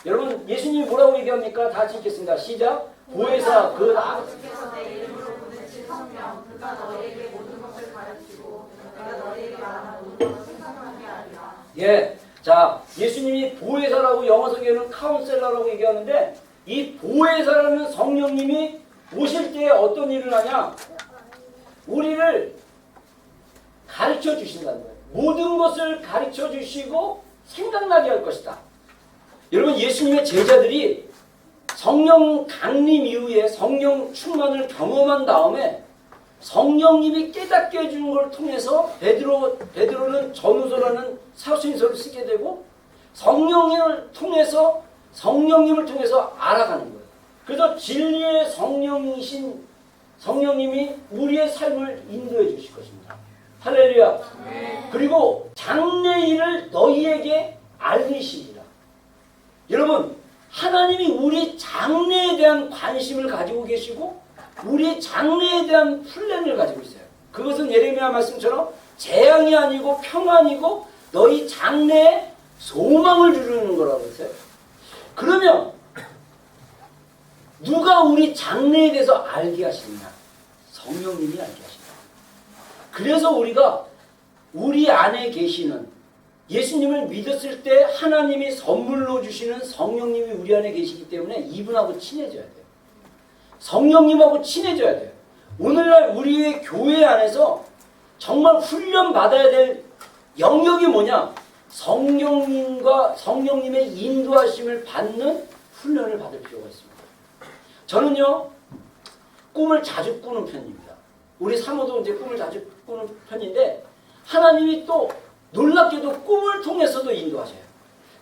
여러분, 예수님이 뭐라고 얘기합니까? 다 같이 읽겠습니다. 시작. 보혜사 그 아버지께서 내 이름으로 보내신 성령, 그가 너희에게 모든 것을 가르치고 내가 너희에게 말한 모든 것을 생각하게 하리라. 예, 자, 예수님이 보혜사라고 영어석에는 카운셀러라고 얘기하는데, 이 보혜사라는 성령님이 오실 때 어떤 일을 하냐? 우리를 가르쳐 주신다는 거예요. 모든 것을 가르쳐 주시고 생각나게 할 것이다. 여러분, 예수님의 제자들이 성령 강림 이후에 성령 충만을 경험한 다음에 성령님이 깨닫게 해주는 걸 통해서 베드로는 전후서라는 사도신서를 쓰게 되고 성령님을 통해서 알아가는 거예요. 그래서 진리의 성령이신 성령님이 우리의 삶을 인도해 주실 것입니다. 할렐루야. 그리고 장래일을 너희에게 알리시리라. 여러분, 하나님이 우리 장래에 대한 관심을 가지고 계시고 우리 장래에 대한 플랜을 가지고 있어요. 그것은 예레미야 말씀처럼 재앙이 아니고 평안이고 너희 장래에 소망을 주는 거라고 했어요. 그러면 누가 우리 장래에 대해서 알게 하시느냐? 성령님이 알게 하신다. 그래서 우리가 우리 안에 계시는 예수님을 믿었을 때 하나님이 선물로 주시는 성령님이 우리 안에 계시기 때문에 이분하고 친해져야 돼요. 성령님하고 친해져야 돼요. 오늘날 우리의 교회 안에서 정말 훈련 받아야 될 영역이 뭐냐? 성령님의 인도하심을 받는 훈련을 받을 필요가 있습니다. 저는요, 꿈을 자주 꾸는 편입니다. 우리 사모도 이제 꿈을 자주 꾸는 편인데, 하나님이 또 놀랍게도 꿈을 통해서도 인도하셔요.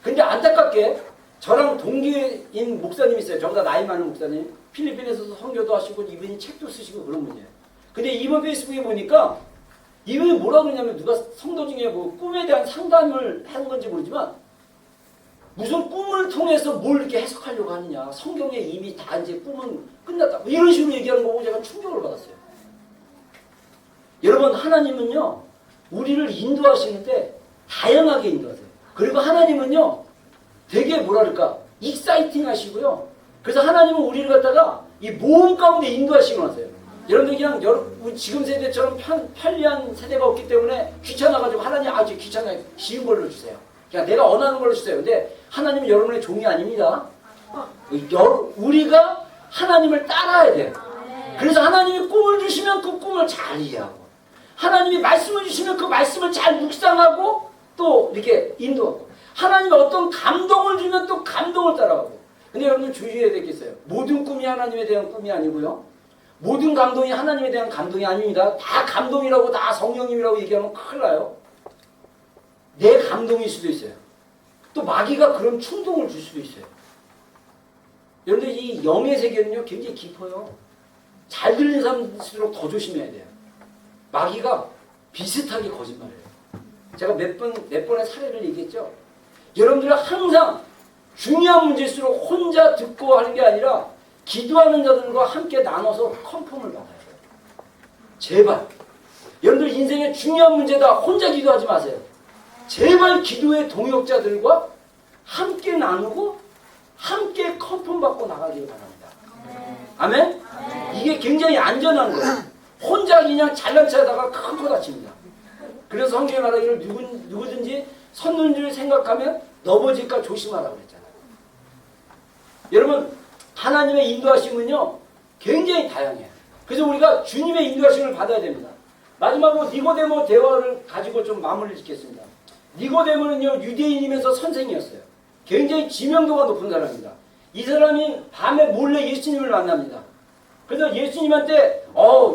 근데 안타깝게 저랑 동기인 목사님이 있어요. 저보다 나이 많은 목사님. 필리핀에서도 선교도 하시고 이분이 책도 쓰시고 그런 분이에요. 근데 이번 페이스북에 보니까 이분이 뭐라고 그러냐면, 누가 성도 중에 뭐 꿈에 대한 상담을 한 건지 모르지만 무슨 꿈을 통해서 뭘 이렇게 해석하려고 하느냐, 성경에 이미 다 이제 꿈은 끝났다, 뭐 이런 식으로 얘기하는 거고 제가 충격을 받았어요. 여러분, 하나님은요 우리를 인도하시는데 다양하게 인도하세요. 그리고 하나님은요 되게 뭐라 그럴까, 익사이팅 하시고요. 그래서 하나님은 우리를 갖다가 이 모험 가운데 인도하시고 하세요. 여러분들 그냥 지금 세대처럼 편리한 세대가 없기 때문에 귀찮아가지고 하나님 아주 귀찮아요. 쉬운 걸로 주세요. 그냥 내가 원하는 걸로 주세요. 근데 하나님은 여러분의 종이 아닙니다. 우리가 하나님을 따라야 돼요. 그래서 하나님이 꿈을 주시면 그 꿈을 잘 이해하고, 하나님이 말씀을 주시면 그 말씀을 잘 묵상하고 또 이렇게 인도하고, 하나님이 어떤 감동을 주면 또 감동을 따라가고. 근데 여러분 주의해야 되겠어요. 모든 꿈이 하나님에 대한 꿈이 아니고요, 모든 감동이 하나님에 대한 감동이 아닙니다. 다 감동이라고, 다 성령님이라고 얘기하면 큰일 나요. 내 감동일 수도 있어요. 또 마귀가 그런 충동을 줄 수도 있어요. 여러분들 이 영의 세계는요 굉장히 깊어요. 잘 들리는 사람일수록 더 조심해야 돼요. 마귀가 비슷하게 거짓말해요. 제가 몇 번의 사례를 얘기했죠. 여러분들은 항상 중요한 문제일수록 혼자 듣고 하는 게 아니라 기도하는 자들과 함께 나눠서 컨펌을 받아야 돼요. 제발. 여러분들 인생의 중요한 문제다 혼자 기도하지 마세요. 제발 기도의 동역자들과 함께 나누고 함께 컨펌 받고 나가기를 바랍니다. 아멘? 이게 굉장히 안전한 거예요. 혼자 그냥 잘난 체하다가 큰 거 다칩니다. 그래서 성경에 말하기를 누구든지 섰는 줄 생각하면 넘어질까 조심하라고 그랬잖아요. 여러분, 하나님의 인도하심은요 굉장히 다양해요. 그래서 우리가 주님의 인도하심을 받아야 됩니다. 마지막으로 니고데모 대화를 가지고 좀 마무리를 짓겠습니다. 니고데모는요 유대인이면서 선생이었어요. 굉장히 지명도가 높은 사람입니다. 이 사람이 밤에 몰래 예수님을 만납니다. 그래서 예수님한테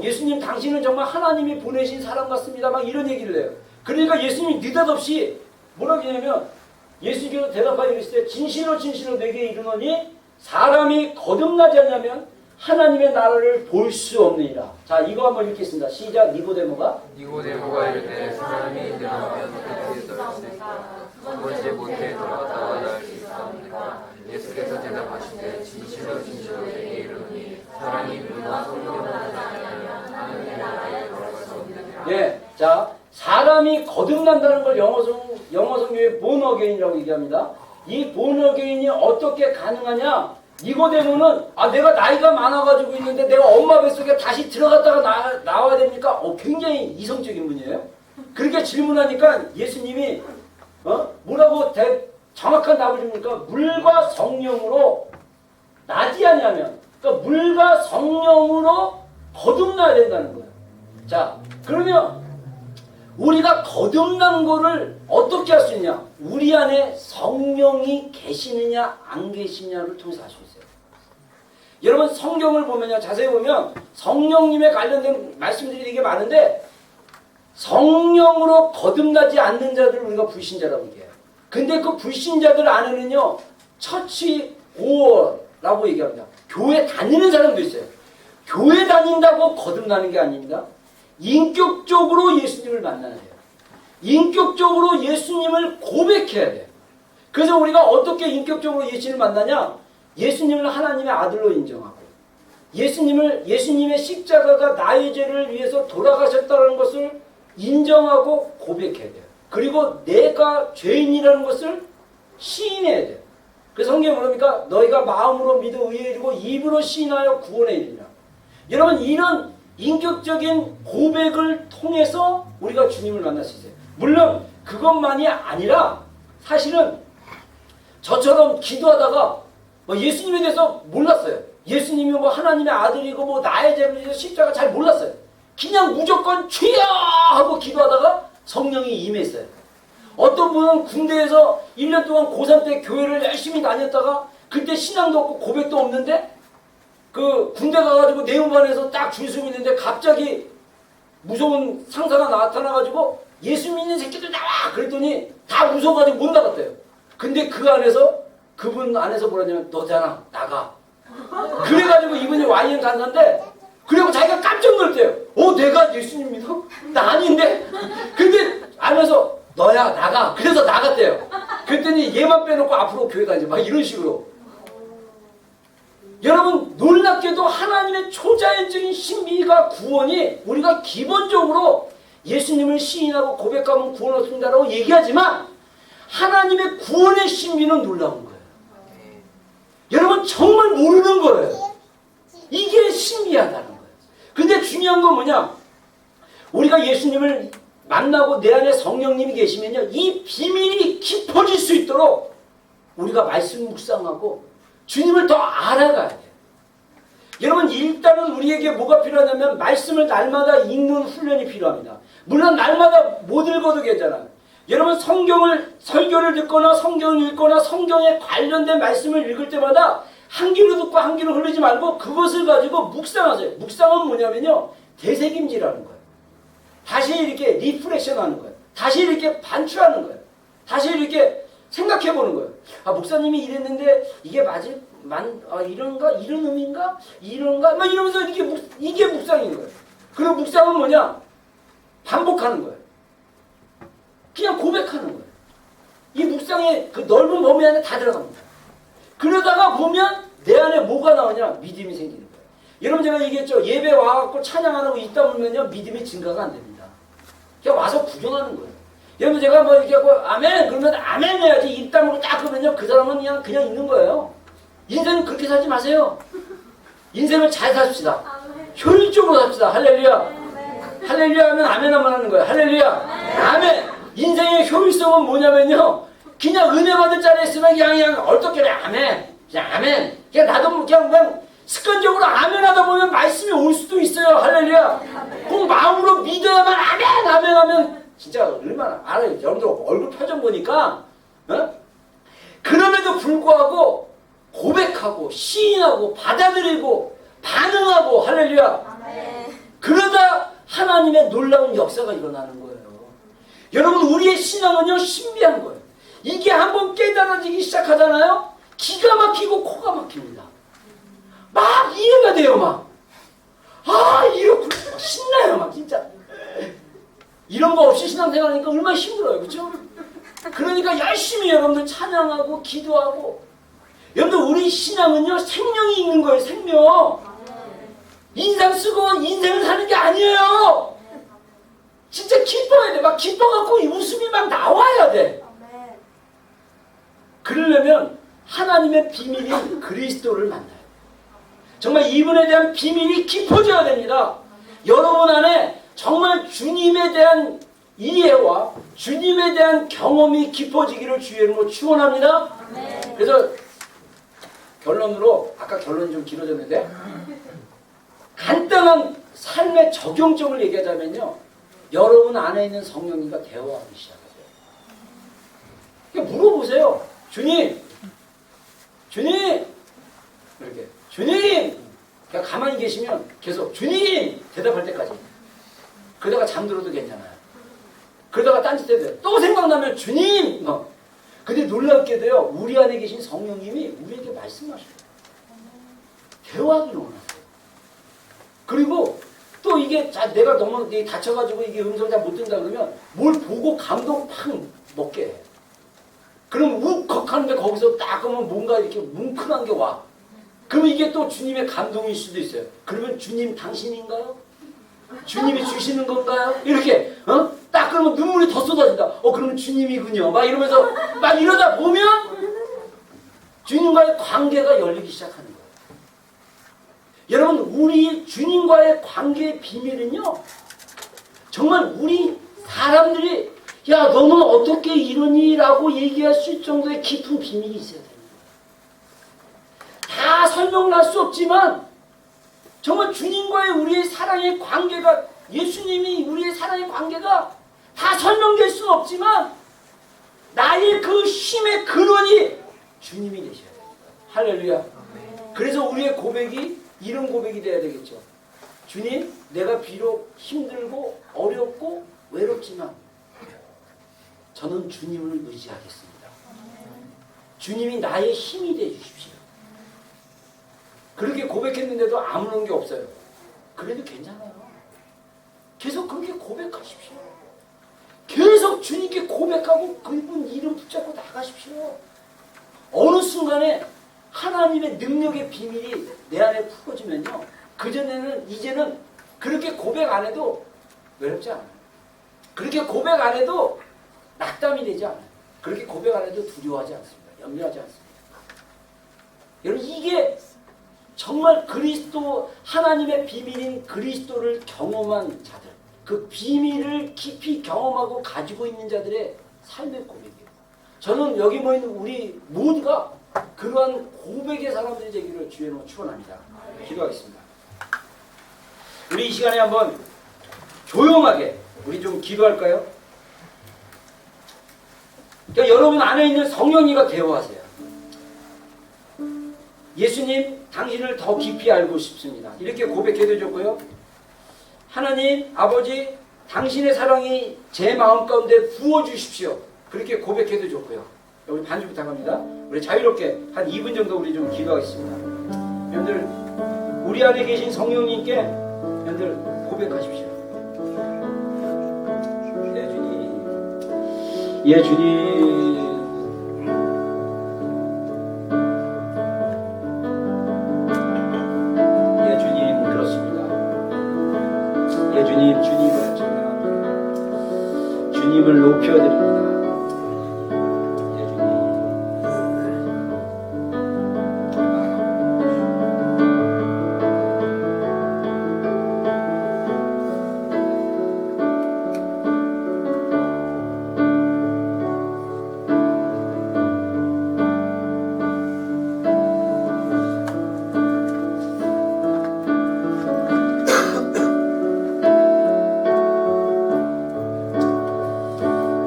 예수님 당신은 정말 하나님이 보내신 사람 같습니다, 막 이런 얘기를 해요. 그러니까 예수님이 느닷없이 뭐라고 하냐면, 예수께서 대답하여 이르시되 진실로 진실로 내게 이르노니 사람이 거듭나지 않냐면 하나님의 나라를 볼 수 없느니라. 자, 이거 한번 읽겠습니다. 시작. 니고데모가 이르되 사람이 내려오면 어떻게 돌아올 수 있까? 두 번째 못해 돌아갔다가 나을 수 있사옵니까? 예수께서 대답하시되 진실로 진실로 내게 이르노니 사람이 물과 성령으로 나지 않으면 하나님의 나라에 들어갈 수 없느니라. 예, 자, 사람이 거듭난다는 걸 영어 성경에 born again이라고 얘기합니다. 이 born again이 어떻게 가능하냐? 니고데모는 내가 나이가 많아가지고 있는데 내가 엄마 뱃속에 다시 들어갔다가 나와야 됩니까? 굉장히 이성적인 분이에요. 그렇게 질문하니까 예수님이 뭐라고 정확한 답을 줍니까? 물과 성령으로 나지 않냐면, 그러니까 물과 성령으로 거듭나야 된다는 거예요. 자, 그러면 우리가 거듭난 거를 어떻게 할 수 있냐? 우리 안에 성령이 계시느냐 안 계시냐를 통해서 알 수 있어요. 여러분, 성경을 보면요, 자세히 보면 성령님에 관련된 말씀들이 되게 많은데, 성령으로 거듭나지 않는 자들을 우리가 불신자라고 얘기해요. 근데 그 불신자들 안에는요 처치 고어라고 얘기합니다. 교회 다니는 사람도 있어요. 교회 다닌다고 거듭나는 게 아닙니다. 인격적으로 예수님을 만나야 돼요. 인격적으로 예수님을 고백해야 돼요. 그래서 우리가 어떻게 인격적으로 예수님을 만나냐? 예수님을 하나님의 아들로 인정하고, 예수님의 십자가가 나의 죄를 위해서 돌아가셨다는 것을 인정하고 고백해야 돼요. 그리고 내가 죄인이라는 것을 시인해야 돼요. 그래서 성경에 뭐랍니까? 너희가 마음으로 믿어 의에 이르고 입으로 시인하여 구원에 이르리라. 여러분, 이런 인격적인 고백을 통해서 우리가 주님을 만날 수 있어요. 물론 그것만이 아니라 사실은 저처럼 기도하다가 예수님에 대해서 몰랐어요. 예수님이 하나님의 아들이고 나의 죄를 위해서 십자가 잘 몰랐어요. 그냥 무조건 주여 하고 기도하다가 성령이 임했어요. 어떤 분은 군대에서 1년 동안 고3 때 교회를 열심히 다녔다가 그때 신앙도 없고 고백도 없는데 그 군대 가가지고 내용반에서 딱 줄 서고 있는데 갑자기 무서운 상사가 나타나가지고 예수 믿는 새끼들 나와! 그랬더니 다 무서워가지고 못 나갔대요. 근데 그 안에서 그분 안에서 뭐라냐면 너잖아 나가. 그래가지고 이분이 YN 간사인데 그리고 자기가 깜짝 놀랐대요. 내가 예수님 믿어? 나 아닌데? 근데 안에서 너야 나가. 그래서 나갔대요. 그랬더니 얘만 빼놓고 앞으로 교회 다니지 막 이런 식으로. 여러분 놀랍게도 하나님의 초자연적인 신비가 구원이 우리가 기본적으로 예수님을 시인하고 고백하면 구원 얻습니다라고 얘기하지만 하나님의 구원의 신비는 놀라운 거예요. 여러분 정말 모르는 거예요. 이게 신비하다는 거예요. 근데 중요한 건 뭐냐? 우리가 예수님을 만나고 내 안에 성령님이 계시면요, 이 비밀이 깊어질 수 있도록 우리가 말씀 묵상하고 주님을 더 알아가야 돼요. 여러분 일단은 우리에게 뭐가 필요하냐면 말씀을 날마다 읽는 훈련이 필요합니다. 물론 날마다 못 읽어도 괜찮아요. 여러분 설교를 듣거나 성경을 읽거나 성경에 관련된 말씀을 읽을 때마다 한 귀로 듣고 한 귀로 흘리지 말고 그것을 가지고 묵상하세요. 묵상은 뭐냐면요, 되새김질하는 거예요. 다시 이렇게 리프렉션 하는 거예요. 다시 이렇게 반추하는 거예요. 다시 이렇게 생각해 보는 거예요. 목사님이 이랬는데 이게 이런가? 이런 의미인가? 이런가? 막 이러면서 이게 묵상인 거예요. 그리고 묵상은 뭐냐? 반복하는 거예요. 그냥 고백하는 거예요. 이 묵상의 그 넓은 범위 안에 다 들어갑니다. 그러다가 보면 내 안에 뭐가 나오냐? 믿음이 생기는 거예요. 여러분 제가 얘기했죠. 예배 와갖고 찬양 안 하고 있다 보면요, 믿음이 증가가 안 됩니다. 그냥 와서 구경하는 거예요. 여러분 제가 뭐 이렇게 하고 아멘 그러면 아멘 해야지. 입 다물고 딱 그러면요, 그 사람은 그냥 있는 거예요. 인생은 그렇게 살지 마세요. 인생을 잘 삽시다. 효율적으로 삽시다. 할렐루야. 할렐루야 하면 아멘 한번 하는 거예요. 할렐루야. 아멘. 인생의 효율성은 뭐냐면요, 그냥 은혜 받을 자리에 있으면 그냥 얼떨결에 아멘. 그냥 아멘. 그냥 나도 그냥 습관적으로 아멘 하다 보면 말씀이 올 수도 있어요. 할렐루야. 꼭 마음으로 믿어야만 아멘 아멘 하면 진짜 얼마나 알아요. 여러분들 얼굴 표정 보니까 그럼에도 불구하고 고백하고 시인하고 받아들이고 반응하고 할렐루야. 그러다 하나님의 놀라운 역사가 일어나는 거예요. 여러분 우리의 신앙은요 신비한 거예요. 이게 한번 깨달아지기 시작하잖아요. 기가 막히고 코가 막힙니다. 막 이해가 돼요. 막 이렇게 신나요. 막 진짜 이런 거 없이 신앙생활하니까 얼마나 힘들어요. 그렇죠? 그러니까 열심히 여러분들 찬양하고 기도하고. 여러분들 우리 신앙은요 생명이 있는 거예요. 생명. 인상 쓰고 인생을 사는 게 아니에요. 진짜 기뻐야 돼. 막 기뻐갖고 웃음이 막 나와야 돼. 그러려면 하나님의 비밀인 그리스도를 만나요. 정말 이분에 대한 비밀이 깊어져야 됩니다. 여러분 안에 정말 주님에 대한 이해와 주님에 대한 경험이 깊어지기를 주의 이름으로 축원합니다. 그래서 결론으로, 아까 결론이 좀 길어졌는데 간단한 삶의 적용점을 얘기하자면요, 여러분 안에 있는 성령님과 대화하기 시작하세요. 물어보세요. 주님 이렇게 주님. 그냥 가만히 계시면 계속 주님 대답할 때까지. 그러다가 잠들어도 괜찮아요. 그러다가 딴짓해도 돼요. 또 생각나면 주님. 근데 놀랍게도요, 우리 안에 계신 성령님이 우리에게 말씀하셔요. 대화하기를 원하세요. 그리고 또 이게 내가 너무 다쳐가지고 이게 음성 잘 못 듣는다 그러면 뭘 보고 감동 팍 먹게 해. 그럼 울컥하는데 거기서 딱 그러면 뭔가 이렇게 뭉클한 게 와. 그럼 이게 또 주님의 감동일 수도 있어요. 그러면 주님 당신인가요? 주님이 주시는 건가요? 이렇게 딱 그러면 눈물이 더 쏟아진다. 그러면 주님이군요. 막 이러면서 막 이러다 보면 주님과의 관계가 열리기 시작하는 거예요. 여러분 우리 주님과의 관계의 비밀은요, 정말 우리 사람들이 야 너는 어떻게 이러니? 라고 얘기할 수 있을 정도의 깊은 비밀이 있어야 됩니다. 다 설명할 수 없지만 정말 주님과의 우리의 사랑의 관계가 예수님이 우리의 사랑의 관계가 다 설명될 수는 없지만 나의 그 힘의 근원이 주님이 되셔야 돼요. 할렐루야. 그래서 우리의 고백이 이런 고백이 돼야 되겠죠. 주님, 내가 비록 힘들고 어렵고 외롭지만 저는 주님을 의지하겠습니다. 주님이 나의 힘이 되어 주십시오. 그렇게 고백했는데도 아무런 게 없어요. 그래도 괜찮아요. 계속 그렇게 고백하십시오. 계속 주님께 고백하고 그분 이름 붙잡고 나가십시오. 어느 순간에 하나님의 능력의 비밀이 내 안에 풀어지면요, 그전에는 이제는 그렇게 고백 안 해도 외롭지 않아요. 그렇게 고백 안 해도 낙담이 되지 않아요. 그렇게 고백 안 해도 두려워하지 않습니다. 염려하지 않습니다. 여러분, 이게 정말 그리스도, 하나님의 비밀인 그리스도를 경험한 자들, 그 비밀을 깊이 경험하고 가지고 있는 자들의 삶의 고백이에요. 저는 여기 모인 우리 모두가 그러한 고백의 사람들이 되기를 주의 이름으로 축원합니다. 기도하겠습니다. 우리 이 시간에 한번 조용하게 우리 좀 기도할까요? 그러니까 여러분 안에 있는 성령님과 대화하세요. 예수님, 당신을 더 깊이 알고 싶습니다. 이렇게 고백해도 좋고요. 하나님, 아버지, 당신의 사랑이 제 마음 가운데 부어주십시오. 그렇게 고백해도 좋고요. 여기 반주 부탁합니다. 우리 자유롭게 한 2분 정도 우리 좀 기도하겠습니다. 여러분들, 우리 안에 계신 성령님께 여러분들 고백하십시오. 예, 주님. 예, 주님. 주님, 주님을 찬양합니다. 주님을 높여드립니다. 예, 주님.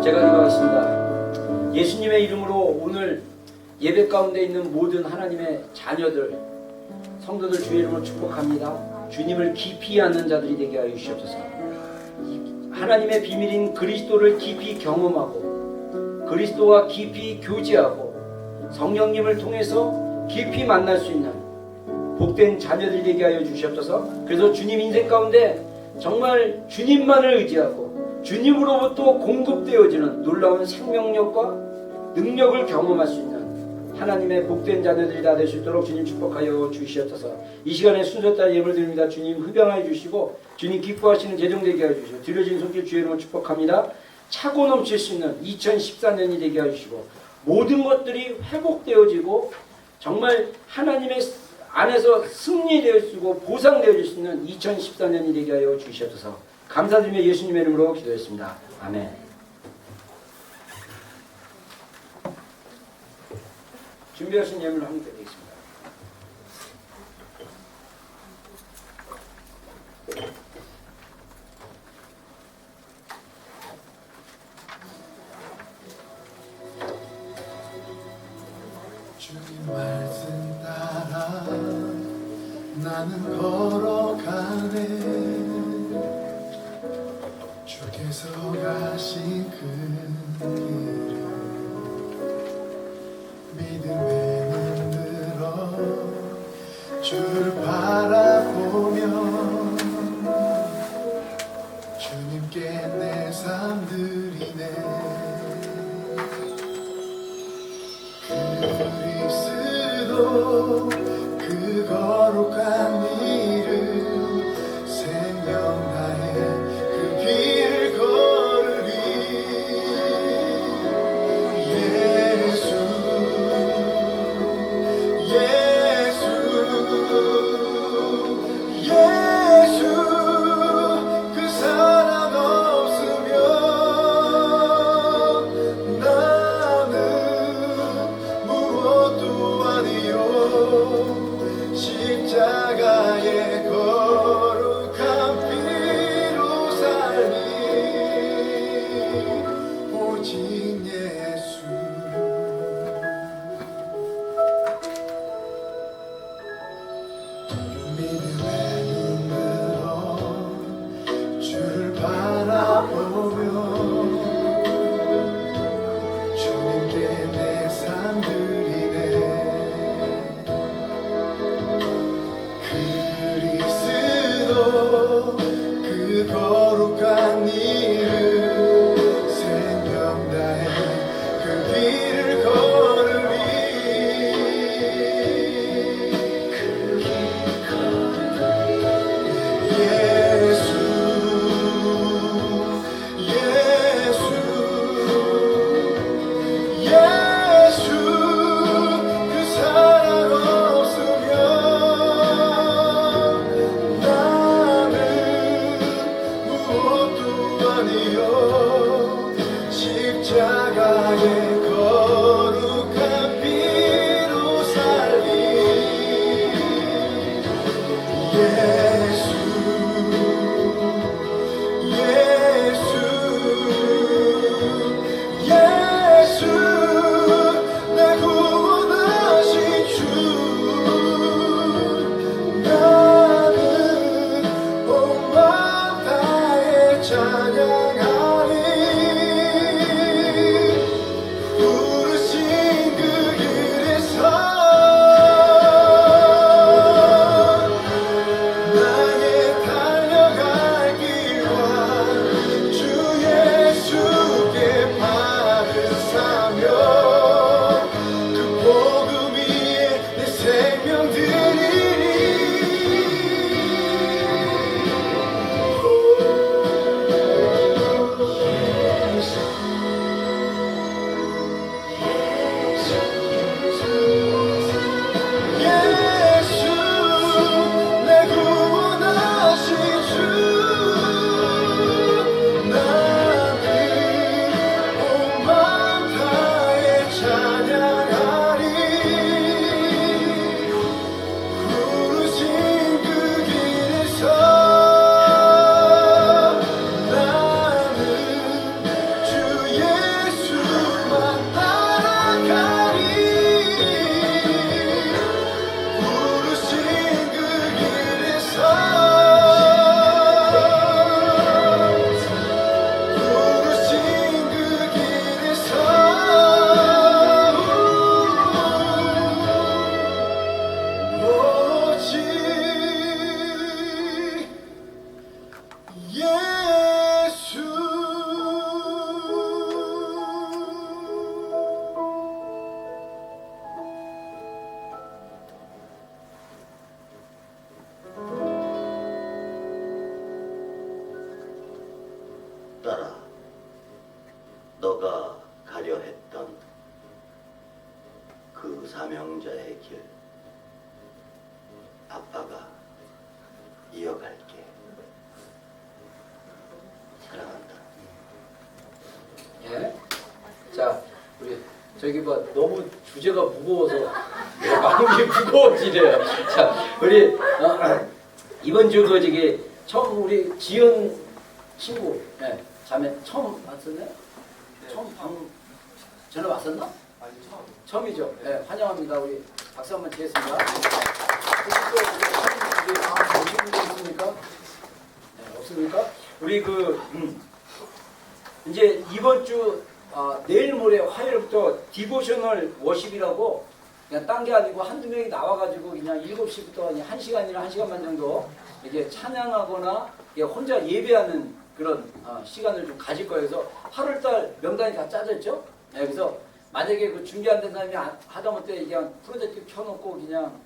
제가 기도하겠습니다. 예수님의 이름으로 오늘 예배 가운데 있는 모든 하나님의 자녀들, 성도들 주의 이름으로 축복합니다. 주님을 깊이 아는 자들이 되게 하여 주시옵소서. 하나님의 비밀인 그리스도를 깊이 경험하고 그리스도와 깊이 교제하고 성령님을 통해서 깊이 만날 수 있는 복된 자녀들이 되게 하여 주시옵소서. 그래서 주님 인생 가운데 정말 주님만을 의지하고 주님으로부터 공급되어지는 놀라운 생명력과 능력을 경험할 수 있는 하나님의 복된 자녀들이 다 될 수 있도록 주님 축복하여 주시옵소서. 이 시간에 순서 따라 예물 드립니다. 주님 흡양하여 주시고 주님 기뻐하시는 재정 되게 하여 주시고 드려진 손길 주의 이름으로 축복합니다. 차고 넘칠 수 있는 2014년이 되게 하여 주시고 모든 것들이 회복되어지고 정말 하나님의 안에서 승리되어지고 보상되어질 수 있는 2014년이 되게 하여 주시옵소서. 감사드리며 예수님의 이름으로 기도했습니다. 아멘. 준비하신 예물 함께 드리겠습니다. 주님 말씀 따라 나는 걸어가네. 주께서 가신 그 길을 믿음에 눈들어 주를 바라보며 주님께 내 삶 드리네. 그리스도 그 거룩한 이름 생명 다해 그 길을 걸으리. 예수 예수 예수 그 사랑 없으면 나는 무엇도 아니요. 십자가의 거룩한 피로 너가 가려 했던 그 사명자의 길 아빠가 이어갈게. 사랑한다. 예. 자, 우리 저기 뭐 너무 주제가 무거워서 내 마음이 무거워지네요. 자, 우리 이번 주 그 저기 처음 우리 지연 친구, 예, 자매 처음 왔었나요? 처음 방 전화 왔었나? 아니 처음이죠. 예, 환영합니다. 우리 박수 한번 치겠습니다. 오신 분들 있습니까? 네, 없습니까? 우리 이제 이번 주 내일 모레 화요일부터 디보셔널 워십이라고 그냥 딴 게 아니고 한두 명이 나와가지고 그냥 7시부터 1시간이나 1시간만 정도 이렇게 찬양하거나 혼자 예배하는 그런 시간을 좀 가질 거예요. 그래서 8월달 명단이 다 짜졌죠. 네, 그래서 만약에 그 준비 안 된 사람이 하다못해 그냥 프로젝트 켜놓고 그냥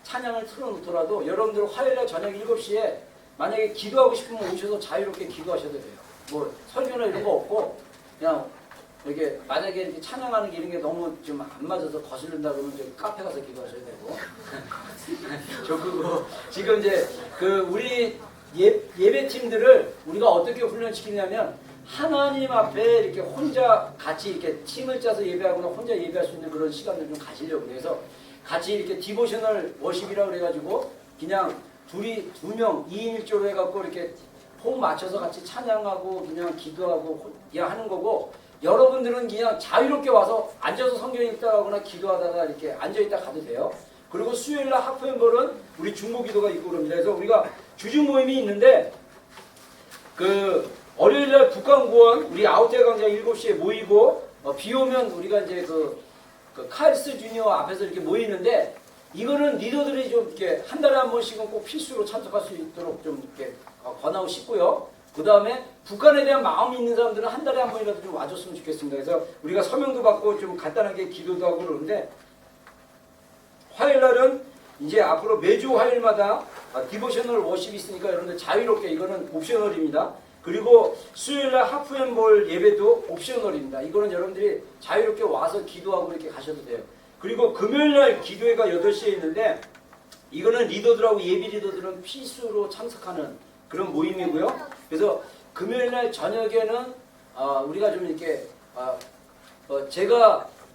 찬양을 틀어놓더라도 여러분들 화요일날 저녁 7시에 만약에 기도하고 싶으면 오셔서 자유롭게 기도하셔도 돼요. 뭐 설교나 이런 거 없고 그냥 이렇게 만약에 이렇게 찬양하는 게 이런 게 너무 좀 안 맞아서 거슬린다 그러면 저기 카페 가서 기도하셔야 되고 저 그거 지금 이제 그 우리 예배팀들을 우리가 어떻게 훈련시키냐면 하나님 앞에 이렇게 혼자 같이 이렇게 팀을 짜서 예배하거나 혼자 예배할 수 있는 그런 시간을 좀 가지려고 그래서 같이 이렇게 디보셔널 워십이라고 그래가지고 그냥 두 명 2인 1조로 해갖고 이렇게 호흡 맞춰서 같이 찬양하고 그냥 기도하고 그냥 하는 거고 여러분들은 그냥 자유롭게 와서 앉아서 성경 읽다가거나 기도하다가 이렇게 앉아있다 가도 돼요. 그리고 수요일날 하프앤볼은 우리 중보 기도가 있고 그럽니다. 그래서 우리가 주중 모임이 있는데 그 월요일날 북한구원 우리 아웃대 강좌 7시에 모이고 비 오면 우리가 이제 그 칼스 주니어 앞에서 이렇게 모이는데 이거는 리더들이 좀 이렇게 한 달에 한 번씩은 꼭 필수로 참석할 수 있도록 좀 이렇게 권하고 싶고요. 그 다음에 북한에 대한 마음이 있는 사람들은 한 달에 한 번이라도 좀 와줬으면 좋겠습니다. 그래서 우리가 서명도 받고 좀 간단하게 기도도 하고 그러는데 화요일날은 이제 앞으로 매주 화요일마다 디보셔널 워십이 있으니까 여러분들 자유롭게 이거는 옵셔널입니다. 그리고 수요일날 하프앤볼 예배도 옵셔널입니다. 이거는 여러분들이 자유롭게 와서 기도하고 이렇게 가셔도 돼요. 그리고 금요일날 기도회가 8시에 있는데 이거는 리더들하고 예비 리더들은 필수로 참석하는 그런 모임이고요. 그래서 금요일날 저녁에는 우리가 좀 이렇게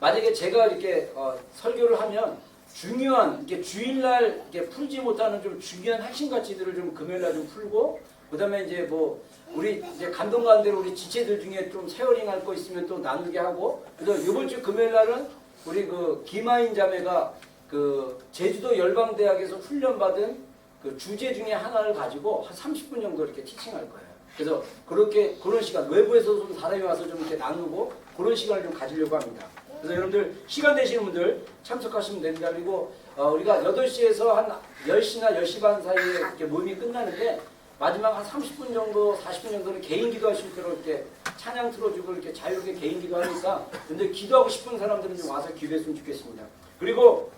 만약에 제가 이렇게 설교를 하면 중요한 이렇게 주일날 이렇게 풀지 못하는 좀 중요한 핵심 가치들을 좀 금요일날 좀 풀고 그다음에 이제 뭐 우리 이제 감동 가운데로 우리 지체들 중에 좀 세어링 할 거 있으면 또 나누게 하고 그래서 이번 주 금요일날은 우리 그 김하인 자매가 그 제주도 열방대학에서 훈련받은 그 주제 중에 하나를 가지고 한 30분 정도 이렇게 티칭할 거예요. 그래서 그런 시간 외부에서 좀 사람이 와서 좀 이렇게 나누고 그런 시간을 좀 가지려고 합니다. 그래서 여러분들 시간 되시는 분들 참석하시면 됩니다. 그리고 우리가 8시에서 한 10시나 10시 반 사이에 이렇게 모임이 끝나는데 마지막 한 30분 정도, 40분 정도는 개인 기도할 수 있도록 이렇게 찬양 틀어주고 이렇게 자유롭게 개인 기도하니까 근데 기도하고 싶은 사람들은 좀 와서 기도했으면 좋겠습니다. 그리고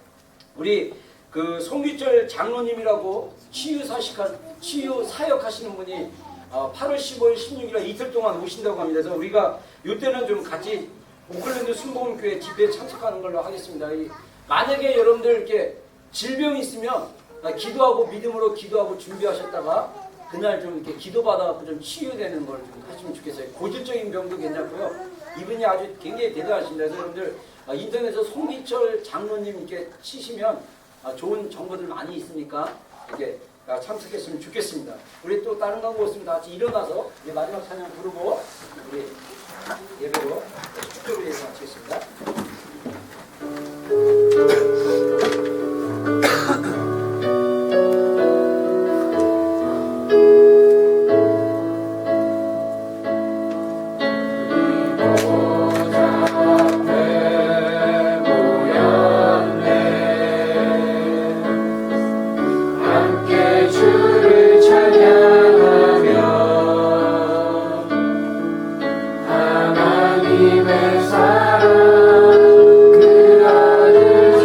우리 그 송기철 장로님이라고 치유 사역 하시는 분이 8월 15일, 16일 이틀 동안 오신다고 합니다. 그래서 우리가 이때는 좀 같이 오클랜드 순복음교회 집회에 참석하는 걸로 하겠습니다. 만약에 여러분들 이렇게 질병이 있으면 기도하고 믿음으로 기도하고 준비하셨다가 그날 좀 이렇게 기도받아서 좀 치유되는 걸 좀 하시면 좋겠어요. 고질적인 병도 괜찮고요. 이분이 아주 굉장히 대단하십니다. 그래서 여러분들 인터넷에서 송기철 장로님 이렇게 치시면 좋은 정보들 많이 있으니까 이렇게 참석했으면 좋겠습니다. 우리 또 다른 광고 없습니다. 같이 일어나서 이제 마지막 찬양 부르고 우리 예배로 축도를 위해서 마치겠습니다. 하나님의 사랑 그 아들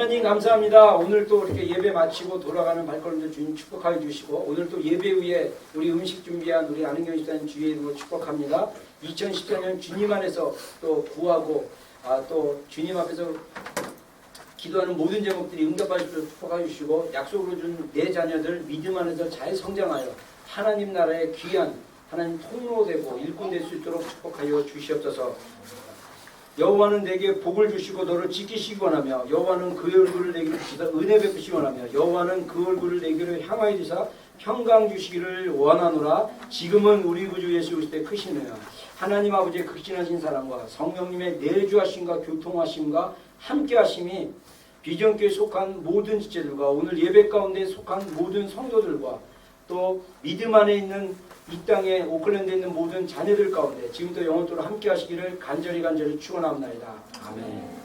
하나님 감사합니다. 오늘 또 이렇게 예배 마치고 돌아가는 발걸음들 주님 축복하여 주시고 오늘 또 예배 후에 우리 음식 준비한 우리 안은경 집사님 주의 이름으로 축복합니다. 2014년 주님 안에서 또 구하고 또 주님 앞에서 기도하는 모든 제목들이 응답받을 수 있도록 축복하여 주시고 약속으로 준 내 자녀들 믿음 안에서 잘 성장하여 하나님 나라의 귀한 하나님 통로 되고 일꾼 될 수 있도록 축복하여 주시옵소서. 여호와는 내게 복을 주시고 너를 지키시기 원하며 여호와는 그의 얼굴을 내게 주시사 은혜 베푸시기 원하며 여호와는 그 얼굴을 내게로 향하여 주사 평강 주시기를 원하노라. 지금은 우리 구주 예수 그리스도의 크신 은혜와 하나님 아버지의 극진하신 사랑과 성령님의 내주하심과 교통하심과 함께하심이 비전교회에 속한 모든 지체들과 오늘 예배 가운데 속한 모든 성도들과 또 믿음 안에 있는 이 땅에 오클랜드에 있는 모든 자녀들 가운데 지금부터 영원토록 함께 하시기를 간절히 축원합니다. 아멘.